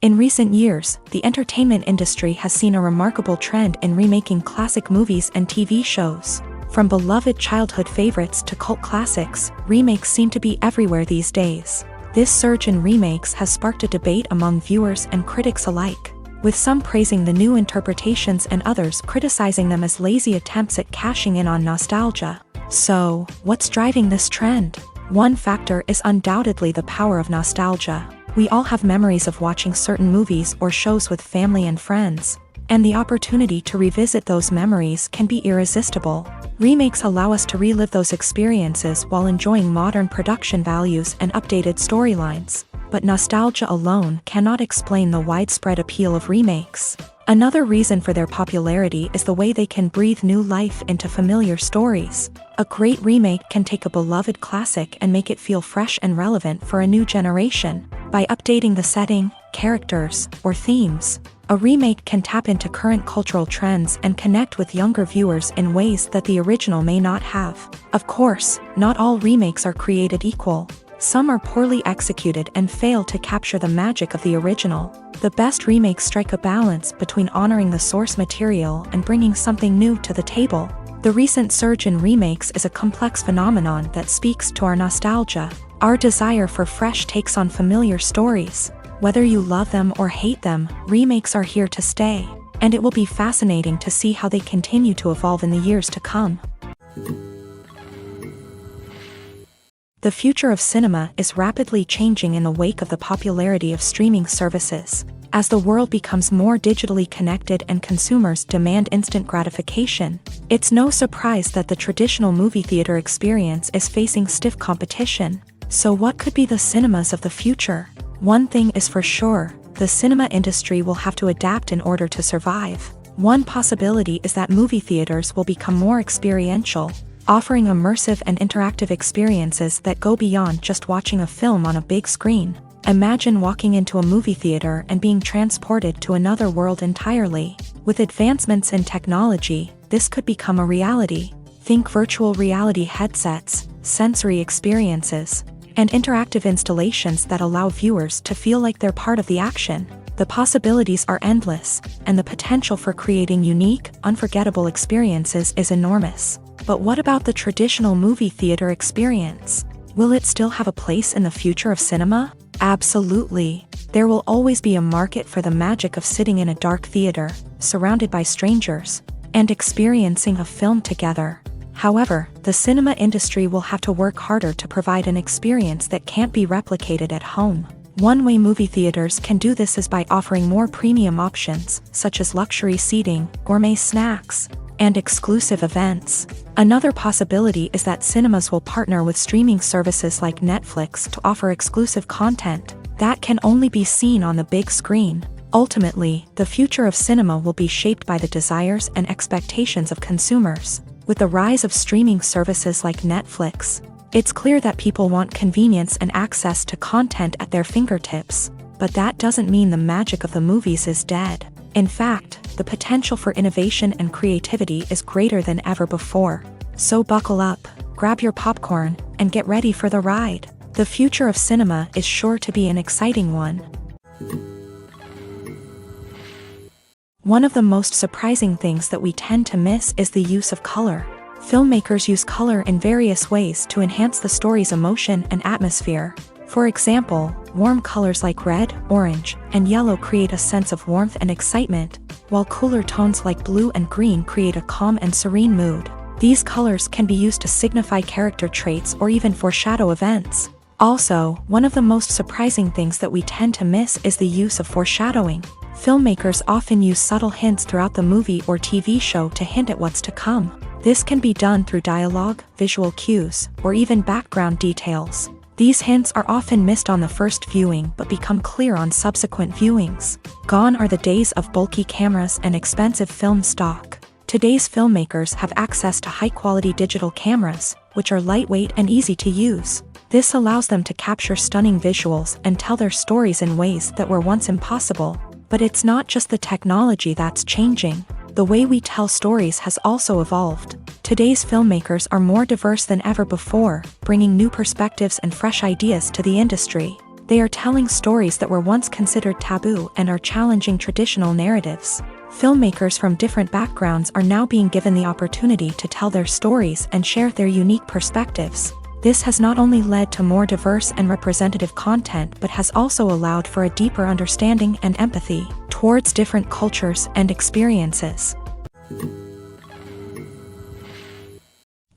In recent years, the entertainment industry has seen a remarkable trend in remaking classic movies and TV shows. From beloved childhood favorites to cult classics, remakes seem to be everywhere these days. This surge in remakes has sparked a debate among viewers and critics alike, with some praising the new interpretations and others criticizing them as lazy attempts at cashing in on nostalgia. So, what's driving this trend? One factor is undoubtedly the power of nostalgia. We all have memories of watching certain movies or shows with family and friends, and the opportunity to revisit those memories can be irresistible. Remakes allow us to relive those experiences while enjoying modern production values and updated storylines. But nostalgia alone cannot explain the widespread appeal of remakes. Another reason for their popularity is the way they can breathe new life into familiar stories. A great remake can take a beloved classic and make it feel fresh and relevant for a new generation. By updating the setting, characters, or themes, a remake can tap into current cultural trends and connect with younger viewers in ways that the original may not have. Of course, not all remakes are created equal. Some are poorly executed and fail to capture the magic of the original. The best remakes strike a balance between honoring the source material and bringing something new to the table. The recent surge in remakes is a complex phenomenon that speaks to our nostalgia, our desire for fresh takes on familiar stories. Whether you love them or hate them, remakes are here to stay, and it will be fascinating to see how they continue to evolve in the years to come. The future of cinema is rapidly changing in the wake of the popularity of streaming services. As the world becomes more digitally connected and consumers demand instant gratification, it's no surprise that the traditional movie theater experience is facing stiff competition. So what could be the cinemas of the future? One thing is for sure, the cinema industry will have to adapt in order to survive. One possibility is that movie theaters will become more experiential, offering immersive and interactive experiences that go beyond just watching a film on a big screen. Imagine walking into a movie theater and being transported to another world entirely. With advancements in technology, this could become a reality. Think virtual reality headsets, sensory experiences, and interactive installations that allow viewers to feel like they're part of the action. The possibilities are endless, and the potential for creating unique, unforgettable experiences is enormous. But what about the traditional movie theater experience? Will it still have a place in the future of cinema? Absolutely. There will always be a market for the magic of sitting in a dark theater, surrounded by strangers, and experiencing a film together. However, the cinema industry will have to work harder to provide an experience that can't be replicated at home. One way movie theaters can do this is by offering more premium options, such as luxury seating, gourmet snacks, and exclusive events. Another possibility is that cinemas will partner with streaming services like Netflix to offer exclusive content that can only be seen on the big screen. Ultimately, the future of cinema will be shaped by the desires and expectations of consumers. With the rise of streaming services like Netflix, it's clear that people want convenience and access to content at their fingertips. But that doesn't mean the magic of the movies is dead. In fact, the potential for innovation and creativity is greater than ever before. So buckle up, grab your popcorn, and get ready for the ride. The future of cinema is sure to be an exciting one. One of the most surprising things that we tend to miss is the use of color. Filmmakers use color in various ways to enhance the story's emotion and atmosphere. For example, warm colors like red, orange, and yellow create a sense of warmth and excitement, while cooler tones like blue and green create a calm and serene mood. These colors can be used to signify character traits or even foreshadow events. Also, one of the most surprising things that we tend to miss is the use of foreshadowing. Filmmakers often use subtle hints throughout the movie or TV show to hint at what's to come. This can be done through dialogue, visual cues, or even background details. These hints are often missed on the first viewing but become clear on subsequent viewings. Gone are the days of bulky cameras and expensive film stock. Today's filmmakers have access to high-quality digital cameras, which are lightweight and easy to use. This allows them to capture stunning visuals and tell their stories in ways that were once impossible. But it's not just the technology that's changing. The way we tell stories has also evolved. Today's filmmakers are more diverse than ever before, bringing new perspectives and fresh ideas to the industry. They are telling stories that were once considered taboo and are challenging traditional narratives. Filmmakers from different backgrounds are now being given the opportunity to tell their stories and share their unique perspectives. This has not only led to more diverse and representative content but has also allowed for a deeper understanding and empathy towards different cultures and experiences.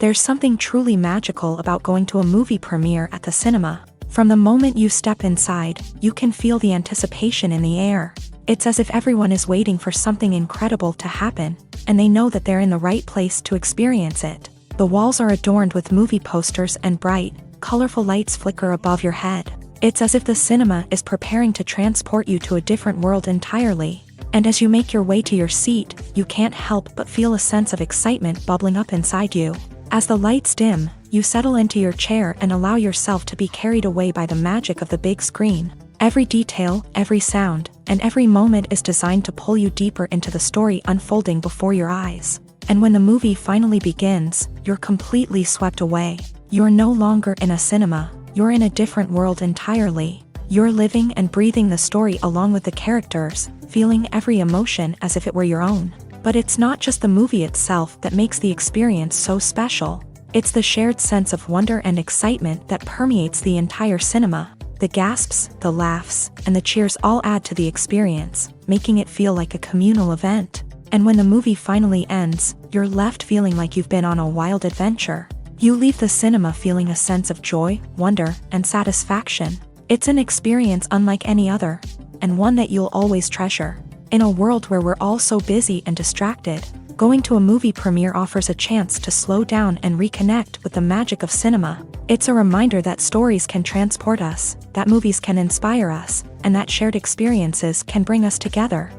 There's something truly magical about going to a movie premiere at the cinema. From the moment you step inside, you can feel the anticipation in the air. It's as if everyone is waiting for something incredible to happen, and they know that they're in the right place to experience it. The walls are adorned with movie posters and bright, colorful lights flicker above your head. It's as if the cinema is preparing to transport you to a different world entirely. And as you make your way to your seat, you can't help but feel a sense of excitement bubbling up inside you. As the lights dim, you settle into your chair and allow yourself to be carried away by the magic of the big screen. Every detail, every sound, and every moment is designed to pull you deeper into the story unfolding before your eyes. And when the movie finally begins, you're completely swept away. You're no longer in a cinema, you're in a different world entirely. You're living and breathing the story along with the characters, feeling every emotion as if it were your own. But it's not just the movie itself that makes the experience so special. It's the shared sense of wonder and excitement that permeates the entire cinema. The gasps, the laughs, and the cheers all add to the experience, making it feel like a communal event. And when the movie finally ends, you're left feeling like you've been on a wild adventure. You leave the cinema feeling a sense of joy, wonder, and satisfaction. It's an experience unlike any other, and one that you'll always treasure. In a world where we're all so busy and distracted, going to a movie premiere offers a chance to slow down and reconnect with the magic of cinema. It's a reminder that stories can transport us, that movies can inspire us, and that shared experiences can bring us together.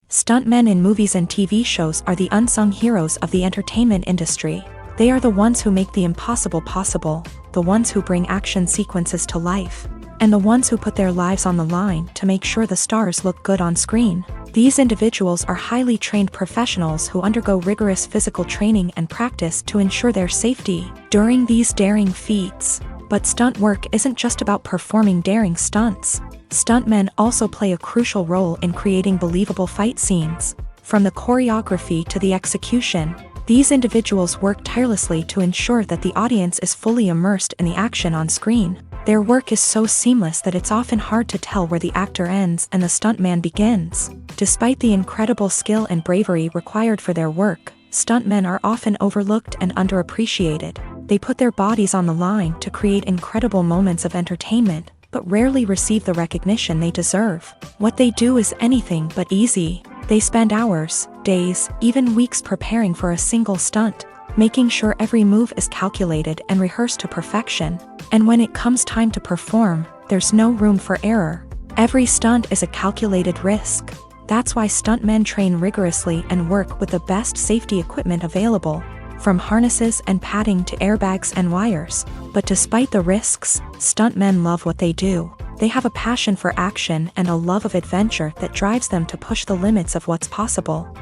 Stuntmen in movies and TV shows are the unsung heroes of the entertainment industry. They are the ones who make the impossible possible, the ones who bring action sequences to life, and the ones who put their lives on the line to make sure the stars look good on screen. These individuals are highly trained professionals who undergo rigorous physical training and practice to ensure their safety during these daring feats. But stunt work isn't just about performing daring stunts. Stuntmen also play a crucial role in creating believable fight scenes. From the choreography to the execution, these individuals work tirelessly to ensure that the audience is fully immersed in the action on screen. Their work is so seamless that it's often hard to tell where the actor ends and the stuntman begins. Despite the incredible skill and bravery required for their work, stuntmen are often overlooked and underappreciated. They put their bodies on the line to create incredible moments of entertainment, but rarely receive the recognition they deserve. What they do is anything but easy. They spend hours, days, even weeks preparing for a single stunt, making sure every move is calculated and rehearsed to perfection. And when it comes time to perform, there's no room for error. Every stunt is a calculated risk. That's why stuntmen train rigorously and work with the best safety equipment available, from harnesses and padding to airbags and wires. But despite the risks, stuntmen love what they do. They have a passion for action and a love of adventure that drives them to push the limits of what's possible.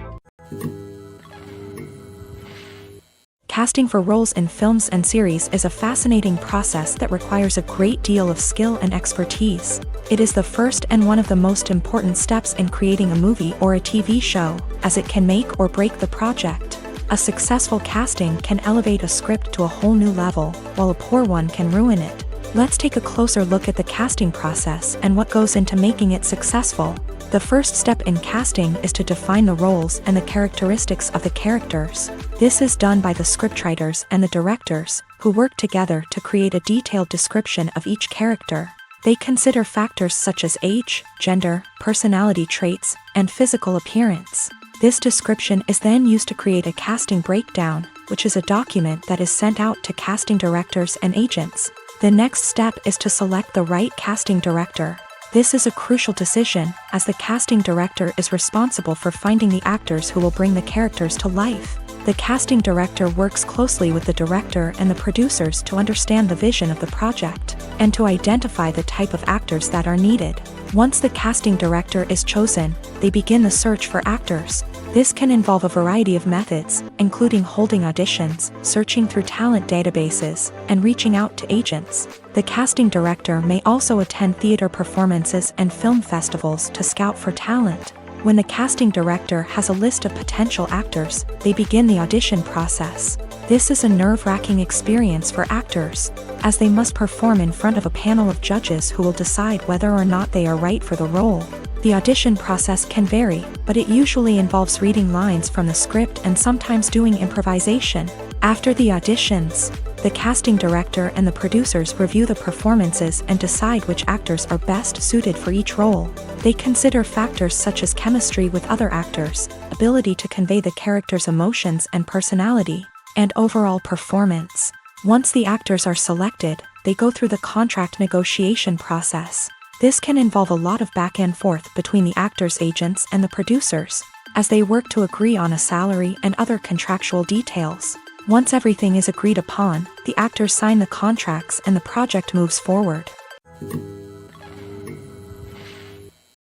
Casting for roles in films and series is a fascinating process that requires a great deal of skill and expertise. It is the first and one of the most important steps in creating a movie or a TV show, as it can make or break the project. A successful casting can elevate a script to a whole new level, while a poor one can ruin it. Let's take a closer look at the casting process and what goes into making it successful. The first step in casting is to define the roles and the characteristics of the characters. This is done by the scriptwriters and the directors, who work together to create a detailed description of each character. They consider factors such as age, gender, personality traits, and physical appearance. This description is then used to create a casting breakdown, which is a document that is sent out to casting directors and agents. The next step is to select the right casting director. This is a crucial decision, as the casting director is responsible for finding the actors who will bring the characters to life. The casting director works closely with the director and the producers to understand the vision of the project, and to identify the type of actors that are needed. Once the casting director is chosen, they begin the search for actors. This can involve a variety of methods, including holding auditions, searching through talent databases, and reaching out to agents. The casting director may also attend theater performances and film festivals to scout for talent. When the casting director has a list of potential actors, they begin the audition process. This is a nerve-wracking experience for actors, as they must perform in front of a panel of judges who will decide whether or not they are right for the role. The audition process can vary, but it usually involves reading lines from the script and sometimes doing improvisation. After the auditions, the casting director and the producers review the performances and decide which actors are best suited for each role. They consider factors such as chemistry with other actors, ability to convey the character's emotions and personality, and overall performance. Once the actors are selected, they go through the contract negotiation process. This can involve a lot of back and forth between the actors' agents and the producers, as they work to agree on a salary and other contractual details. Once everything is agreed upon, the actors sign the contracts and the project moves forward.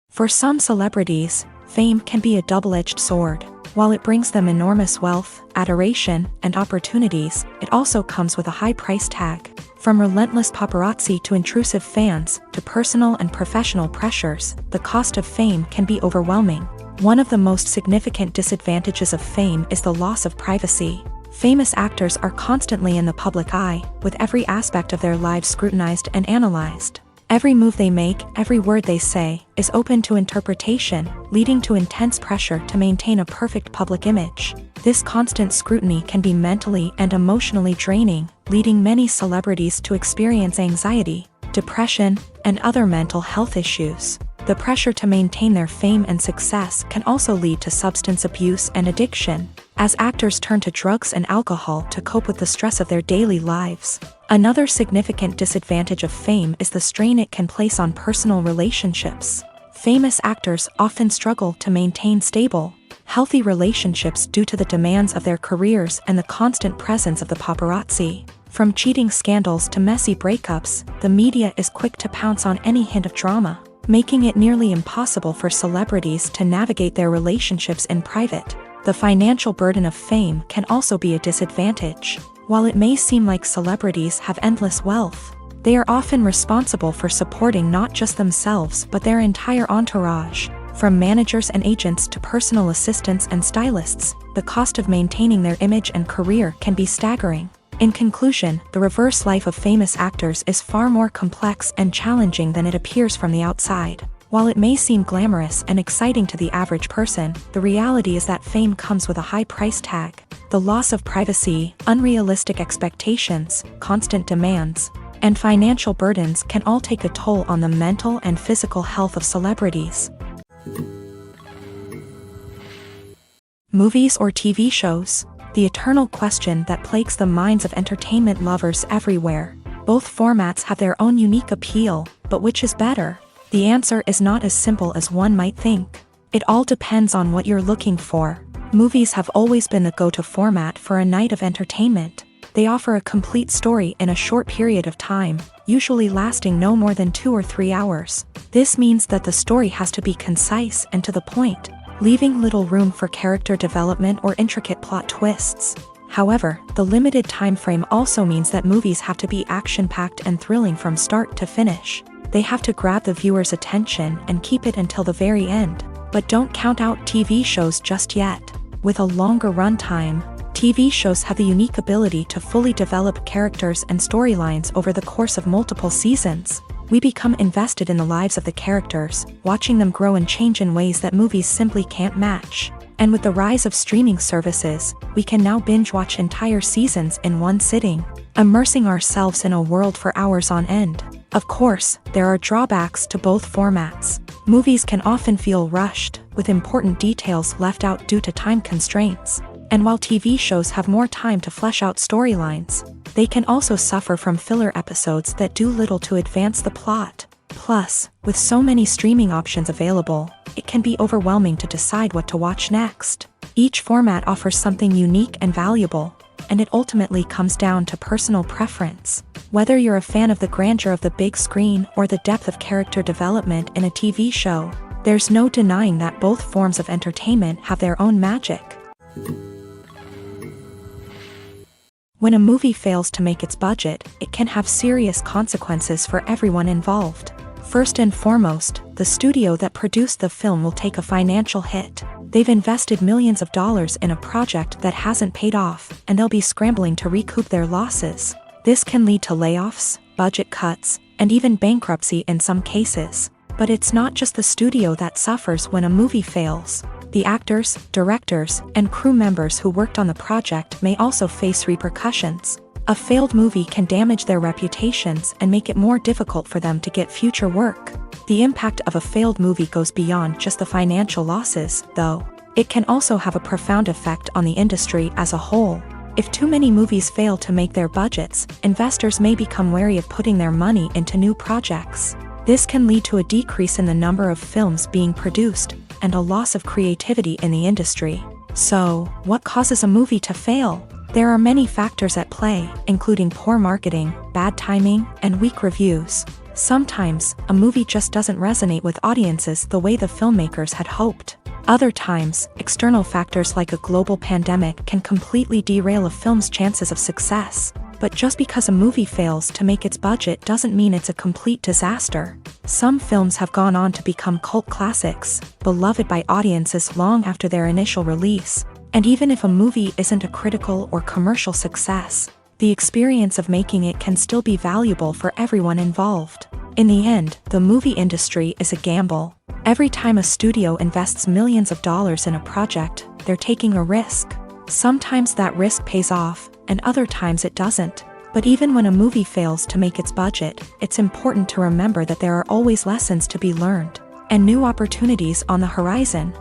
For some celebrities, fame can be a double-edged sword. While it brings them enormous wealth, adoration, and opportunities, it also comes with a high price tag. From relentless paparazzi to intrusive fans, to personal and professional pressures, the cost of fame can be overwhelming. One of the most significant disadvantages of fame is the loss of privacy. Famous actors are constantly in the public eye, with every aspect of their lives scrutinized and analyzed. Every move they make, every word they say, is open to interpretation, leading to intense pressure to maintain a perfect public image. This constant scrutiny can be mentally and emotionally draining, leading many celebrities to experience anxiety, depression, and other mental health issues. The pressure to maintain their fame and success can also lead to substance abuse and addiction, as actors turn to drugs and alcohol to cope with the stress of their daily lives. Another significant disadvantage of fame is the strain it can place on personal relationships. Famous actors often struggle to maintain stable, healthy relationships due to the demands of their careers and the constant presence of the paparazzi. From cheating scandals to messy breakups, the media is quick to pounce on any hint of drama, making it nearly impossible for celebrities to navigate their relationships in private. The financial burden of fame can also be a disadvantage. While it may seem like celebrities have endless wealth, they are often responsible for supporting not just themselves but their entire entourage. From managers and agents to personal assistants and stylists, the cost of maintaining their image and career can be staggering. In conclusion, the reverse life of famous actors is far more complex and challenging than it appears from the outside. While it may seem glamorous and exciting to the average person, the reality is that fame comes with a high price tag. The loss of privacy, unrealistic expectations, constant demands, and financial burdens can all take a toll on the mental and physical health of celebrities. Movies or TV shows? The eternal question that plagues the minds of entertainment lovers everywhere. Both formats have their own unique appeal, but which is better? The answer is not as simple as one might think. It all depends on what you're looking for. Movies have always been the go-to format for a night of entertainment. They offer a complete story in a short period of time, usually lasting no more than 2 or 3 hours. This means that the story has to be concise and to the point, leaving little room for character development or intricate plot twists. However, the limited time frame also means that movies have to be action-packed and thrilling from start to finish. They have to grab the viewer's attention and keep it until the very end. But don't count out TV shows just yet. With a longer runtime, TV shows have the unique ability to fully develop characters and storylines over the course of multiple seasons. We become invested in the lives of the characters, watching them grow and change in ways that movies simply can't match. And with the rise of streaming services, we can now binge-watch entire seasons in one sitting, immersing ourselves in a world for hours on end. Of course, there are drawbacks to both formats. Movies can often feel rushed, with important details left out due to time constraints. And while TV shows have more time to flesh out storylines, they can also suffer from filler episodes that do little to advance the plot. Plus, with so many streaming options available, it can be overwhelming to decide what to watch next. Each format offers something unique and valuable, and it ultimately comes down to personal preference. Whether you're a fan of the grandeur of the big screen or the depth of character development in a TV show, there's no denying that both forms of entertainment have their own magic. When a movie fails to make its budget, it can have serious consequences for everyone involved. First and foremost, the studio that produced the film will take a financial hit. They've invested millions of dollars in a project that hasn't paid off, and they'll be scrambling to recoup their losses. This can lead to layoffs, budget cuts, and even bankruptcy in some cases. But it's not just the studio that suffers when a movie fails. The actors, directors, and crew members who worked on the project may also face repercussions. A failed movie can damage their reputations and make it more difficult for them to get future work. The impact of a failed movie goes beyond just the financial losses, though. It can also have a profound effect on the industry as a whole. If too many movies fail to make their budgets, investors may become wary of putting their money into new projects. This can lead to a decrease in the number of films being produced, and a loss of creativity in the industry. So, what causes a movie to fail? There are many factors at play, including poor marketing, bad timing, and weak reviews. Sometimes, a movie just doesn't resonate with audiences the way the filmmakers had hoped. Other times, external factors like a global pandemic can completely derail a film's chances of success. But just because a movie fails to make its budget doesn't mean it's a complete disaster. Some films have gone on to become cult classics, beloved by audiences long after their initial release. And even if a movie isn't a critical or commercial success, the experience of making it can still be valuable for everyone involved. In the end, the movie industry is a gamble. Every time a studio invests millions of dollars in a project, they're taking a risk. Sometimes that risk pays off, and other times it doesn't. But even when a movie fails to make its budget, it's important to remember that there are always lessons to be learned, and new opportunities on the horizon.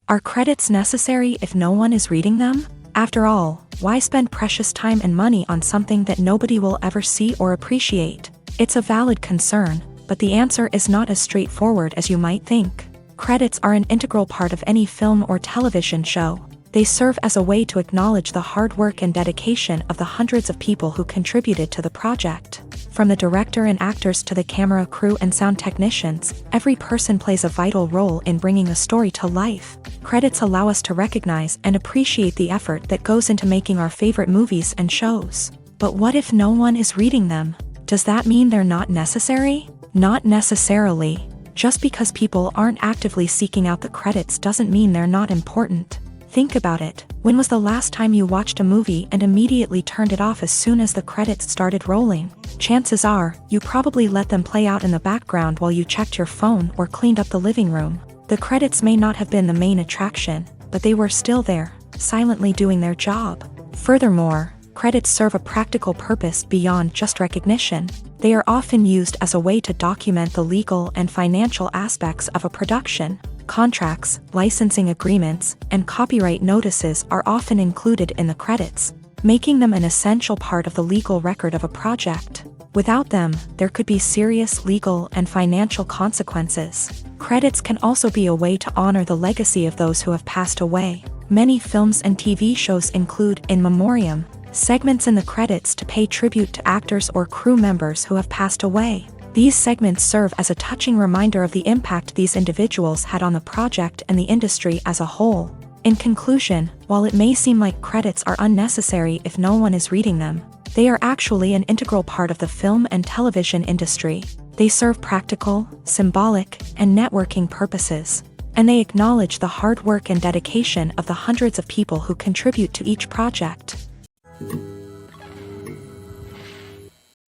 Are credits necessary if no one is reading them? After all, why spend precious time and money on something that nobody will ever see or appreciate? It's a valid concern, but the answer is not as straightforward as you might think. Credits are an integral part of any film or television show. They serve as a way to acknowledge the hard work and dedication of the hundreds of people who contributed to the project. From the director and actors to the camera crew and sound technicians, every person plays a vital role in bringing a story to life. Credits allow us to recognize and appreciate the effort that goes into making our favorite movies and shows. But what if no one is reading them? Does that mean they're not necessary? Not necessarily. Just because people aren't actively seeking out the credits doesn't mean they're not important. Think about it. When was the last time you watched a movie and immediately turned it off as soon as the credits started rolling? Chances are, you probably let them play out in the background while you checked your phone or cleaned up the living room. The credits may not have been the main attraction, but they were still there, silently doing their job. Furthermore, credits serve a practical purpose beyond just recognition. They are often used as a way to document the legal and financial aspects of a production. Contracts, licensing agreements, and copyright notices are often included in the credits, making them an essential part of the legal record of a project. Without them, there could be serious legal and financial consequences. Credits can also be a way to honor the legacy of those who have passed away. Many films and TV shows include in memoriam segments in the credits to pay tribute to actors or crew members who have passed away. These segments serve as a touching reminder of the impact these individuals had on the project and the industry as a whole. In conclusion, while it may seem like credits are unnecessary if no one is reading them, they are actually an integral part of the film and television industry. They serve practical, symbolic, and networking purposes, and they acknowledge the hard work and dedication of the hundreds of people who contribute to each project.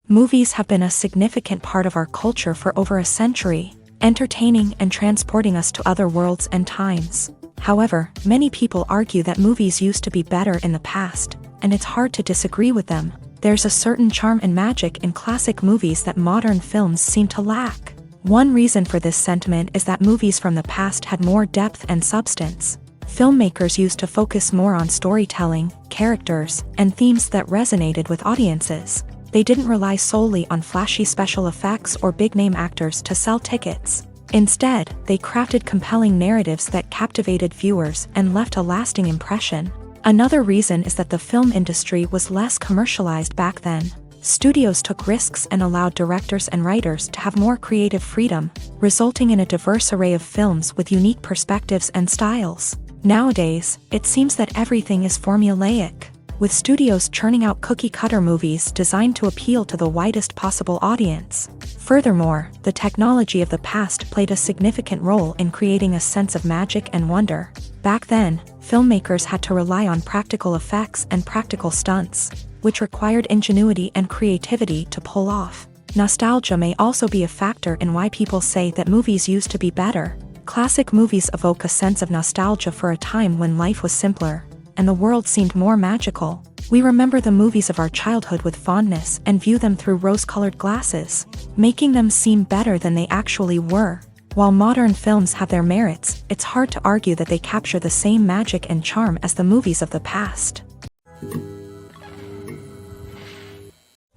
Movies have been a significant part of our culture for over a century, entertaining and transporting us to other worlds and times. However, many people argue that movies used to be better in the past, and it's hard to disagree with them. There's a certain charm and magic in classic movies that modern films seem to lack. One reason for this sentiment is that movies from the past had more depth and substance. Filmmakers used to focus more on storytelling, characters, and themes that resonated with audiences. They didn't rely solely on flashy special effects or big-name actors to sell tickets. Instead, they crafted compelling narratives that captivated viewers and left a lasting impression. Another reason is that the film industry was less commercialized back then. Studios took risks and allowed directors and writers to have more creative freedom, resulting in a diverse array of films with unique perspectives and styles. Nowadays, it seems that everything is formulaic, with studios churning out cookie-cutter movies designed to appeal to the widest possible audience. Furthermore, the technology of the past played a significant role in creating a sense of magic and wonder. Back then, filmmakers had to rely on practical effects and practical stunts, which required ingenuity and creativity to pull off. Nostalgia may also be a factor in why people say that movies used to be better. Classic movies evoke a sense of nostalgia for a time when life was simpler, and the world seemed more magical. We remember the movies of our childhood with fondness and view them through rose-colored glasses, making them seem better than they actually were. While modern films have their merits, it's hard to argue that they capture the same magic and charm as the movies of the past.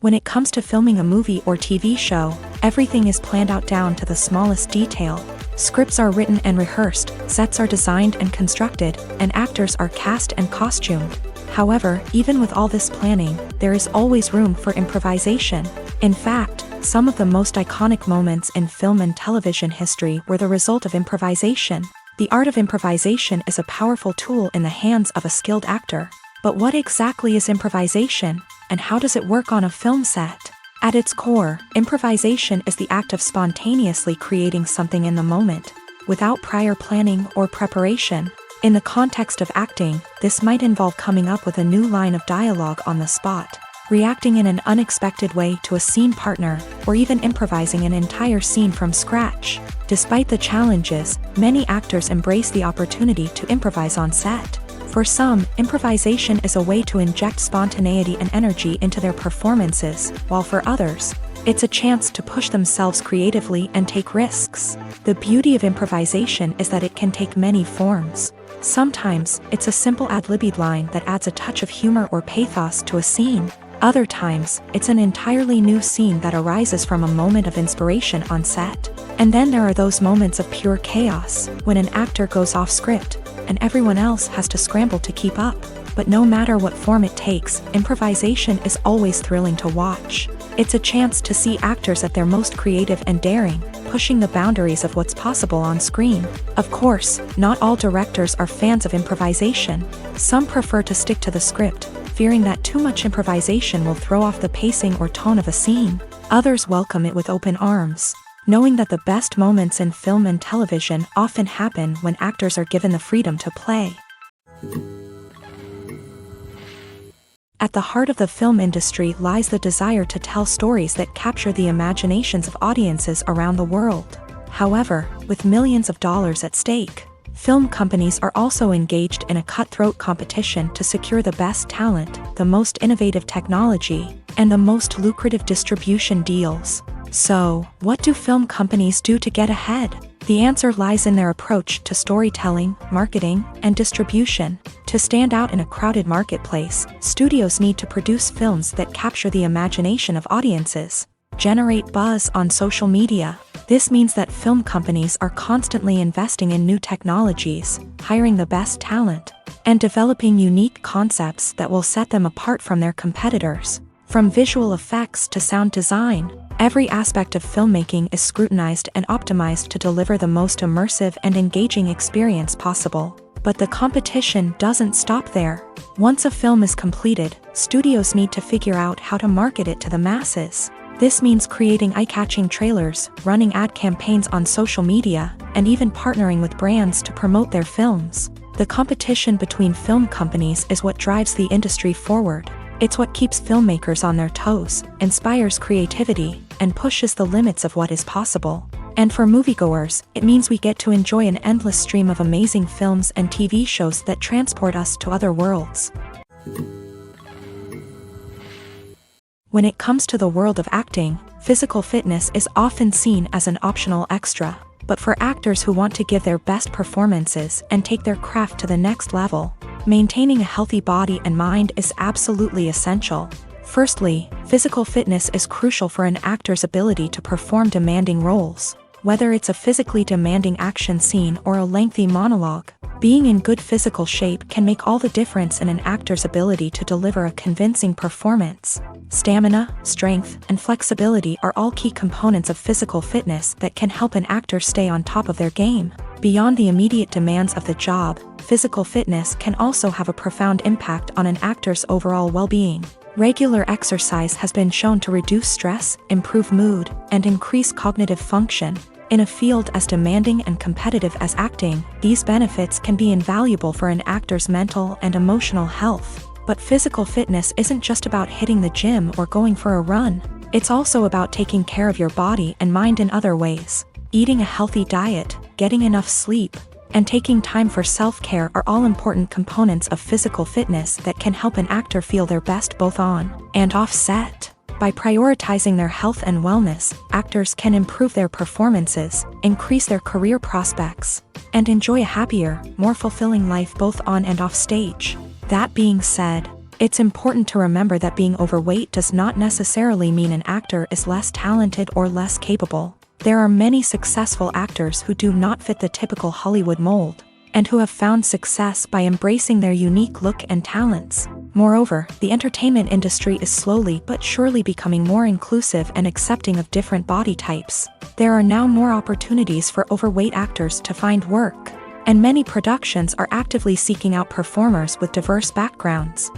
When it comes to filming a movie or TV show, everything is planned out down to the smallest detail. Scripts are written and rehearsed, sets are designed and constructed, and actors are cast and costumed. However, even with all this planning, there is always room for improvisation. In fact, some of the most iconic moments in film and television history were the result of improvisation. The art of improvisation is a powerful tool in the hands of a skilled actor. But what exactly is improvisation, and how does it work on a film set? At its core, improvisation is the act of spontaneously creating something in the moment, without prior planning or preparation. In the context of acting, this might involve coming up with a new line of dialogue on the spot, reacting in an unexpected way to a scene partner, or even improvising an entire scene from scratch. Despite the challenges, many actors embrace the opportunity to improvise on set. For some, improvisation is a way to inject spontaneity and energy into their performances, while for others, it's a chance to push themselves creatively and take risks. The beauty of improvisation is that it can take many forms. Sometimes, it's a simple ad-libbed line that adds a touch of humor or pathos to a scene. Other times, it's an entirely new scene that arises from a moment of inspiration on set. And then there are those moments of pure chaos, when an actor goes off script, and everyone else has to scramble to keep up. But no matter what form it takes, improvisation is always thrilling to watch. It's a chance to see actors at their most creative and daring, pushing the boundaries of what's possible on screen. Of course, not all directors are fans of improvisation. Some prefer to stick to the script, fearing that too much improvisation will throw off the pacing or tone of a scene. Others welcome it with open arms, knowing that the best moments in film and television often happen when actors are given the freedom to play. At the heart of the film industry lies the desire to tell stories that capture the imaginations of audiences around the world. However, with millions of dollars at stake, film companies are also engaged in a cutthroat competition to secure the best talent, the most innovative technology, and the most lucrative distribution deals. So, what do film companies do to get ahead? The answer lies in their approach to storytelling, marketing, and distribution. To stand out in a crowded marketplace, studios need to produce films that capture the imagination of audiences, generate buzz on social media. This means that film companies are constantly investing in new technologies, hiring the best talent, and developing unique concepts that will set them apart from their competitors. From visual effects to sound design, every aspect of filmmaking is scrutinized and optimized to deliver the most immersive and engaging experience possible. But the competition doesn't stop there. Once a film is completed, studios need to figure out how to market it to the masses. This means creating eye-catching trailers, running ad campaigns on social media, and even partnering with brands to promote their films. The competition between film companies is what drives the industry forward. It's what keeps filmmakers on their toes, inspires creativity, and pushes the limits of what is possible. And for moviegoers, it means we get to enjoy an endless stream of amazing films and TV shows that transport us to other worlds. When it comes to the world of acting, physical fitness is often seen as an optional extra. But for actors who want to give their best performances and take their craft to the next level, maintaining a healthy body and mind is absolutely essential. Firstly, physical fitness is crucial for an actor's ability to perform demanding roles. Whether it's a physically demanding action scene or a lengthy monologue, being in good physical shape can make all the difference in an actor's ability to deliver a convincing performance. Stamina, strength, and flexibility are all key components of physical fitness that can help an actor stay on top of their game. Beyond the immediate demands of the job, physical fitness can also have a profound impact on an actor's overall well-being. Regular exercise has been shown to reduce stress, improve mood, and increase cognitive function. In a field as demanding and competitive as acting, these benefits can be invaluable for an actor's mental and emotional health. But physical fitness isn't just about hitting the gym or going for a run. It's also about taking care of your body and mind in other ways. Eating a healthy diet, getting enough sleep, and taking time for self-care are all important components of physical fitness that can help an actor feel their best both on and off set. By prioritizing their health and wellness, actors can improve their performances, increase their career prospects, and enjoy a happier, more fulfilling life both on and off stage. That being said, it's important to remember that being overweight does not necessarily mean an actor is less talented or less capable. There are many successful actors who do not fit the typical Hollywood mold, and who have found success by embracing their unique look and talents. Moreover, the entertainment industry is slowly but surely becoming more inclusive and accepting of different body types. There are now more opportunities for overweight actors to find work, and many productions are actively seeking out performers with diverse backgrounds.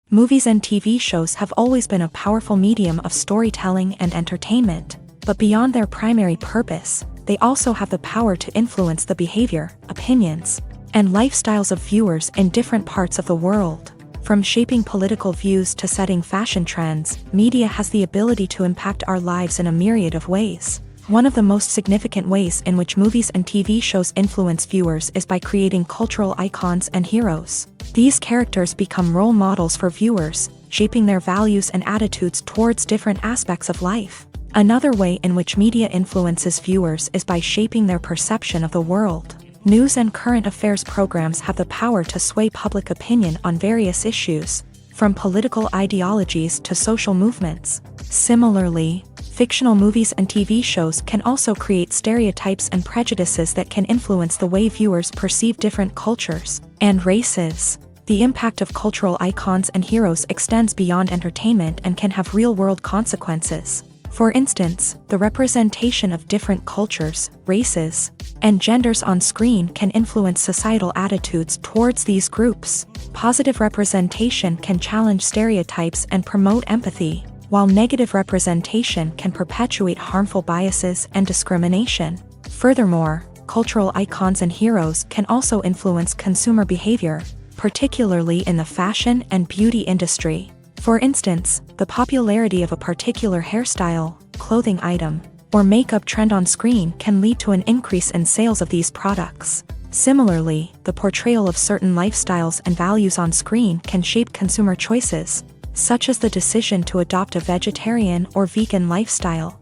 Movies and TV shows have always been a powerful medium of storytelling and entertainment, but beyond their primary purpose, they also have the power to influence the behavior, opinions, and lifestyles of viewers in different parts of the world. From shaping political views to setting fashion trends, media has the ability to impact our lives in a myriad of ways. One of the most significant ways in which movies and TV shows influence viewers is by creating cultural icons and heroes. These characters become role models for viewers, shaping their values and attitudes towards different aspects of life. Another way in which media influences viewers is by shaping their perception of the world. News and current affairs programs have the power to sway public opinion on various issues, from political ideologies to social movements. Similarly, fictional movies and TV shows can also create stereotypes and prejudices that can influence the way viewers perceive different cultures and races. The impact of cultural icons and heroes extends beyond entertainment and can have real-world consequences. For instance, the representation of different cultures, races, and genders on screen can influence societal attitudes towards these groups. Positive representation can challenge stereotypes and promote empathy, while negative representation can perpetuate harmful biases and discrimination. Furthermore, cultural icons and heroes can also influence consumer behavior, particularly in the fashion and beauty industry. For instance, the popularity of a particular hairstyle, clothing item, or makeup trend on screen can lead to an increase in sales of these products. Similarly, the portrayal of certain lifestyles and values on screen can shape consumer choices, such as the decision to adopt a vegetarian or vegan lifestyle.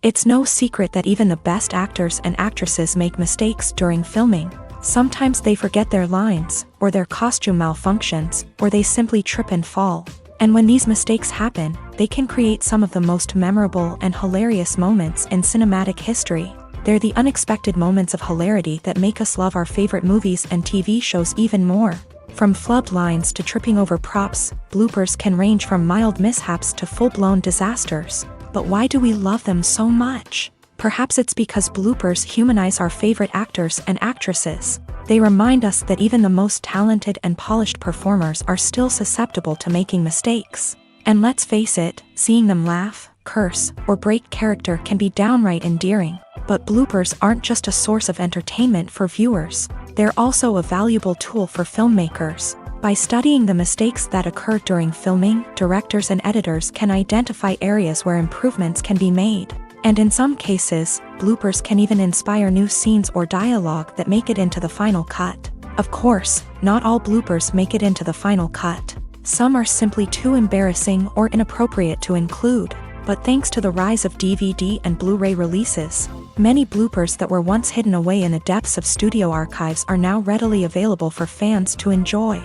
It's no secret that even the best actors and actresses make mistakes during filming. Sometimes they forget their lines, or their costume malfunctions, or they simply trip and fall. And when these mistakes happen, they can create some of the most memorable and hilarious moments in cinematic history. They're the unexpected moments of hilarity that make us love our favorite movies and TV shows even more. From flubbed lines to tripping over props, bloopers can range from mild mishaps to full-blown disasters. But why do we love them so much? Perhaps it's because bloopers humanize our favorite actors and actresses. They remind us that even the most talented and polished performers are still susceptible to making mistakes. And let's face it, seeing them laugh, curse, or break character can be downright endearing. But bloopers aren't just a source of entertainment for viewers. They're also a valuable tool for filmmakers. By studying the mistakes that occur during filming, directors and editors can identify areas where improvements can be made. And in some cases, bloopers can even inspire new scenes or dialogue that make it into the final cut. Of course, not all bloopers make it into the final cut. Some are simply too embarrassing or inappropriate to include. But thanks to the rise of DVD and Blu-ray releases, many bloopers that were once hidden away in the depths of studio archives are now readily available for fans to enjoy.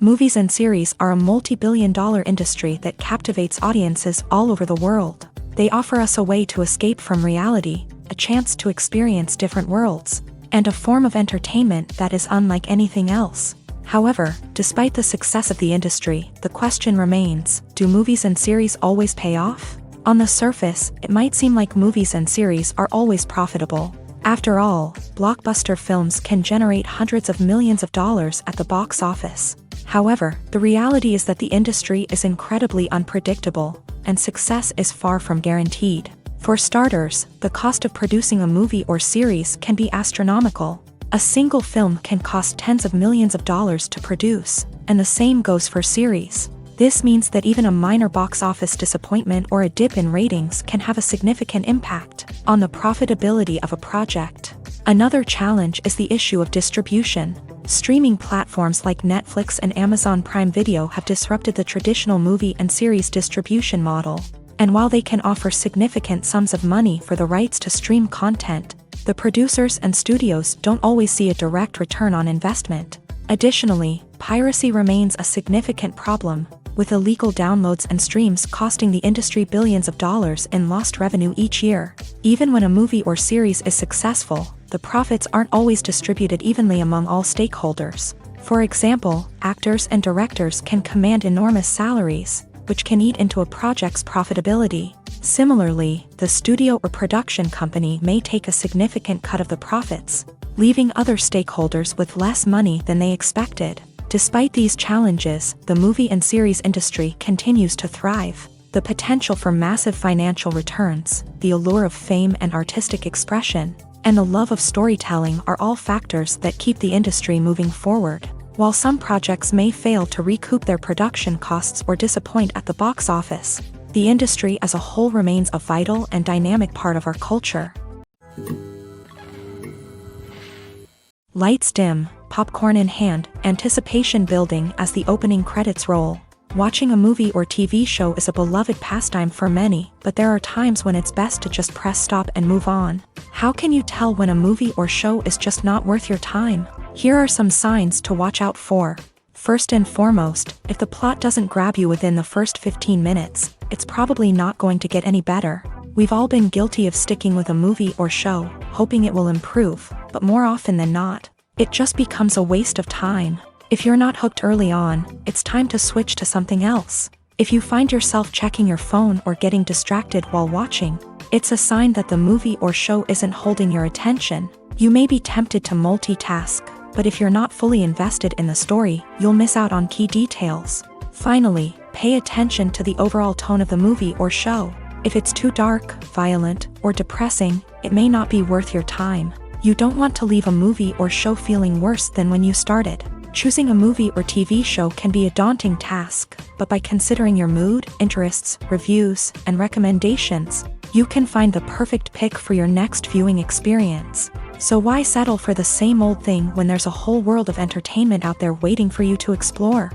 Movies and series are a multi-billion-dollar industry that captivates audiences all over the world. They offer us a way to escape from reality, a chance to experience different worlds, and a form of entertainment that is unlike anything else. However, despite the success of the industry, the question remains, do movies and series always pay off? On the surface, it might seem like movies and series are always profitable. After all, blockbuster films can generate hundreds of millions of dollars at the box office. However, the reality is that the industry is incredibly unpredictable, and success is far from guaranteed. For starters, the cost of producing a movie or series can be astronomical. A single film can cost tens of millions of dollars to produce, and the same goes for series. This means that even a minor box office disappointment or a dip in ratings can have a significant impact on the profitability of a project. Another challenge is the issue of distribution. Streaming platforms like Netflix and Amazon Prime Video have disrupted the traditional movie and series distribution model. And while they can offer significant sums of money for the rights to stream content, the producers and studios don't always see a direct return on investment. Additionally, piracy remains a significant problem, with illegal downloads and streams costing the industry billions of dollars in lost revenue each year. Even when a movie or series is successful, the profits aren't always distributed evenly among all stakeholders. For example, actors and directors can command enormous salaries, which can eat into a project's profitability. Similarly, the studio or production company may take a significant cut of the profits, leaving other stakeholders with less money than they expected. Despite these challenges, the movie and series industry continues to thrive. The potential for massive financial returns, the allure of fame and artistic expression, and the love of storytelling are all factors that keep the industry moving forward. While some projects may fail to recoup their production costs or disappoint at the box office, the industry as a whole remains a vital and dynamic part of our culture. Lights dim, popcorn in hand, anticipation building as the opening credits roll. Watching a movie or TV show is a beloved pastime for many, but there are times when it's best to just press stop and move on. How can you tell when a movie or show is just not worth your time? Here are some signs to watch out for. First and foremost, if the plot doesn't grab you within the first 15 minutes, it's probably not going to get any better. We've all been guilty of sticking with a movie or show, hoping it will improve, but more often than not, it just becomes a waste of time. If you're not hooked early on, it's time to switch to something else. If you find yourself checking your phone or getting distracted while watching, it's a sign that the movie or show isn't holding your attention. You may be tempted to multitask, but if you're not fully invested in the story, you'll miss out on key details. Finally, pay attention to the overall tone of the movie or show. If it's too dark, violent, or depressing, it may not be worth your time. You don't want to leave a movie or show feeling worse than when you started. Choosing a movie or TV show can be a daunting task, but by considering your mood, interests, reviews, and recommendations, you can find the perfect pick for your next viewing experience. So why settle for the same old thing when there's a whole world of entertainment out there waiting for you to explore?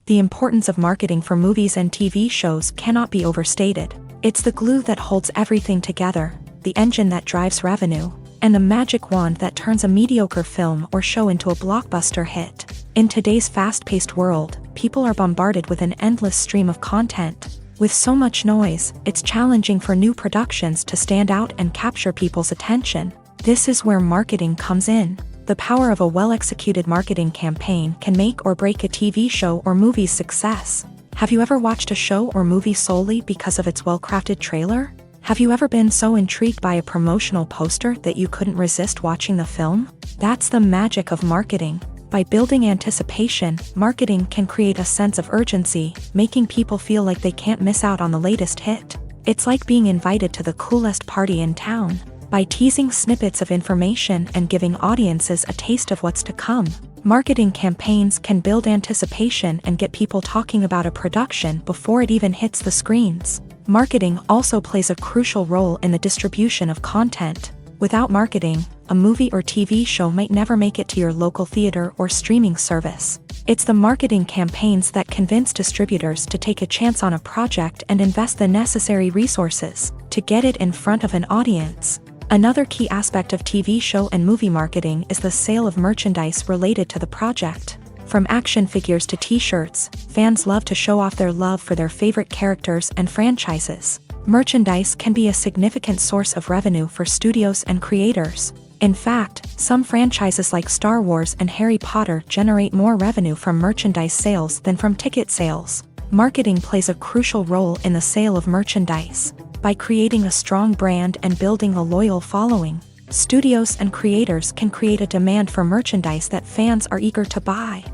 The importance of marketing for movies and TV shows cannot be overstated. It's the glue that holds everything together, the engine that drives revenue, and the magic wand that turns a mediocre film or show into a blockbuster hit. In today's fast-paced world, people are bombarded with an endless stream of content. With so much noise, it's challenging for new productions to stand out and capture people's attention. This is where marketing comes in. The power of a well-executed marketing campaign can make or break a TV show or movie's success. Have you ever watched a show or movie solely because of its well-crafted trailer? Have you ever been so intrigued by a promotional poster that you couldn't resist watching the film? That's the magic of marketing. By building anticipation, marketing can create a sense of urgency, making people feel like they can't miss out on the latest hit. It's like being invited to the coolest party in town. By teasing snippets of information and giving audiences a taste of what's to come, marketing campaigns can build anticipation and get people talking about a production before it even hits the screens. Marketing also plays a crucial role in the distribution of content. Without marketing, a movie or TV show might never make it to your local theater or streaming service. It's the marketing campaigns that convince distributors to take a chance on a project and invest the necessary resources to get it in front of an audience. Another key aspect of TV show and movie marketing is the sale of merchandise related to the project. From action figures to t-shirts, fans love to show off their love for their favorite characters and franchises. Merchandise can be a significant source of revenue for studios and creators. In fact, some franchises like Star Wars and Harry Potter generate more revenue from merchandise sales than from ticket sales. Marketing plays a crucial role in the sale of merchandise. By creating a strong brand and building a loyal following, studios and creators can create a demand for merchandise that fans are eager to buy.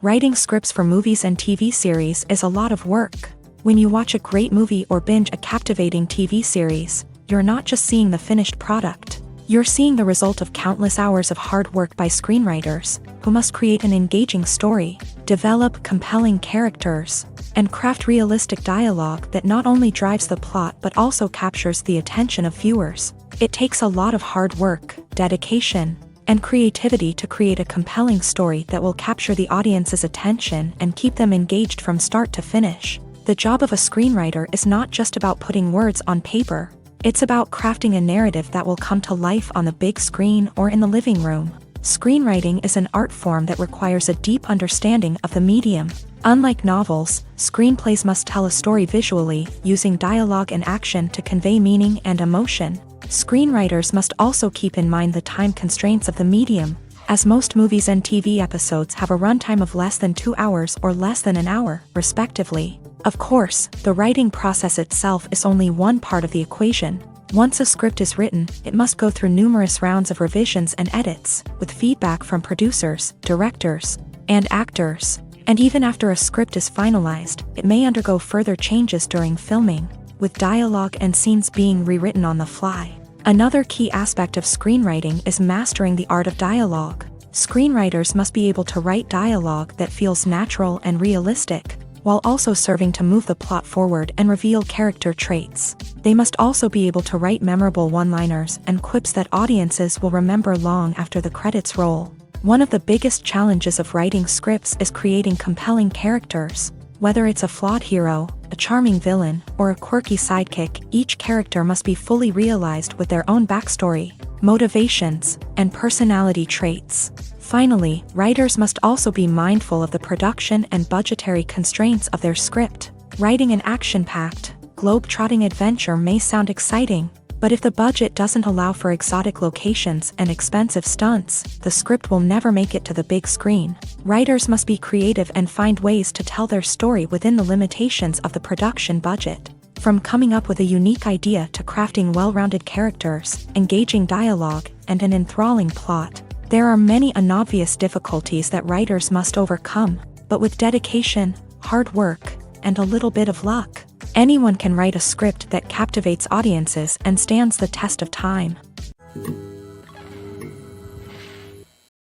Writing scripts for movies and TV series is a lot of work. When you watch a great movie or binge a captivating TV series, you're not just seeing the finished product. You're seeing the result of countless hours of hard work by screenwriters, who must create an engaging story, develop compelling characters, and craft realistic dialogue that not only drives the plot but also captures the attention of viewers. It takes a lot of hard work, dedication, and creativity to create a compelling story that will capture the audience's attention and keep them engaged from start to finish. The job of a screenwriter is not just about putting words on paper. It's about crafting a narrative that will come to life on the big screen or in the living room. Screenwriting is an art form that requires a deep understanding of the medium. Unlike novels, screenplays must tell a story visually, using dialogue and action to convey meaning and emotion. Screenwriters must also keep in mind the time constraints of the medium, as most movies and TV episodes have a runtime of less than 2 hours or less than an hour, respectively. Of course, the writing process itself is only one part of the equation. Once a script is written, it must go through numerous rounds of revisions and edits, with feedback from producers, directors, and actors. And even after a script is finalized, it may undergo further changes during filming, with dialogue and scenes being rewritten on the fly. Another key aspect of screenwriting is mastering the art of dialogue. Screenwriters must be able to write dialogue that feels natural and realistic, while also serving to move the plot forward and reveal character traits. They must also be able to write memorable one-liners and quips that audiences will remember long after the credits roll. One of the biggest challenges of writing scripts is creating compelling characters. Whether it's a flawed hero, a charming villain, or a quirky sidekick, each character must be fully realized with their own backstory, motivations, and personality traits. Finally, writers must also be mindful of the production and budgetary constraints of their script. Writing an action-packed, globe-trotting adventure may sound exciting, but if the budget doesn't allow for exotic locations and expensive stunts, the script will never make it to the big screen. Writers must be creative and find ways to tell their story within the limitations of the production budget. From coming up with a unique idea to crafting well-rounded characters, engaging dialogue, and an enthralling plot, there are many unobvious difficulties that writers must overcome, but with dedication, hard work, and a little bit of luck, anyone can write a script that captivates audiences and stands the test of time.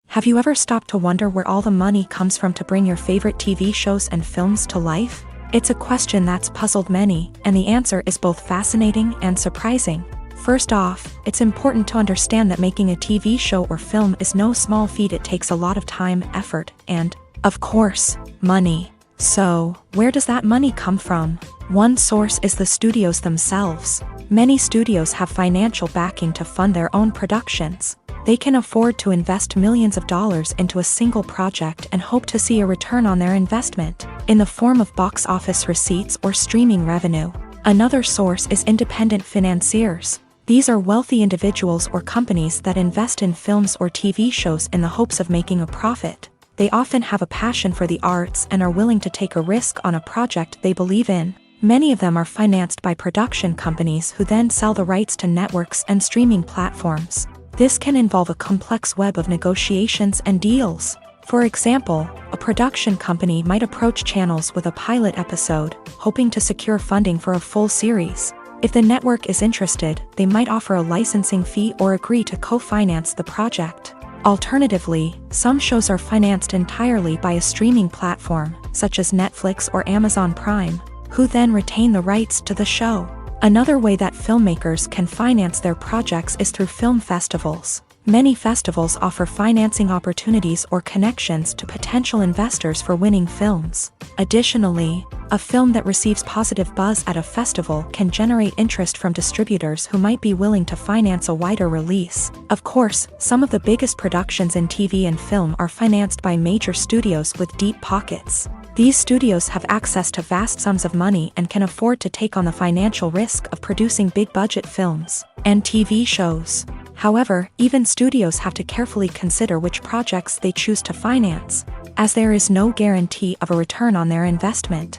Have you ever stopped to wonder where all the money comes from to bring your favorite TV shows and films to life? It's a question that's puzzled many, and the answer is both fascinating and surprising. First off, it's important to understand that making a TV show or film is no small feat. It takes a lot of time, effort, and, of course, money. So, where does that money come from? One source is the studios themselves. Many studios have financial backing to fund their own productions. They can afford to invest millions of dollars into a single project and hope to see a return on their investment, in the form of box office receipts or streaming revenue. Another source is independent financiers. These are wealthy individuals or companies that invest in films or TV shows in the hopes of making a profit. They often have a passion for the arts and are willing to take a risk on a project they believe in. Many of them are financed by production companies who then sell the rights to networks and streaming platforms. This can involve a complex web of negotiations and deals. For example, a production company might approach channels with a pilot episode, hoping to secure funding for a full series. If the network is interested, they might offer a licensing fee or agree to co-finance the project. Alternatively, some shows are financed entirely by a streaming platform, such as Netflix or Amazon Prime, who then retain the rights to the show. Another way that filmmakers can finance their projects is through film festivals. Many festivals offer financing opportunities or connections to potential investors for winning films. Additionally, a film that receives positive buzz at a festival can generate interest from distributors who might be willing to finance a wider release. Of course, some of the biggest productions in TV and film are financed by major studios with deep pockets. These studios have access to vast sums of money and can afford to take on the financial risk of producing big-budget films and TV shows. However, even studios have to carefully consider which projects they choose to finance, as there is no guarantee of a return on their investment.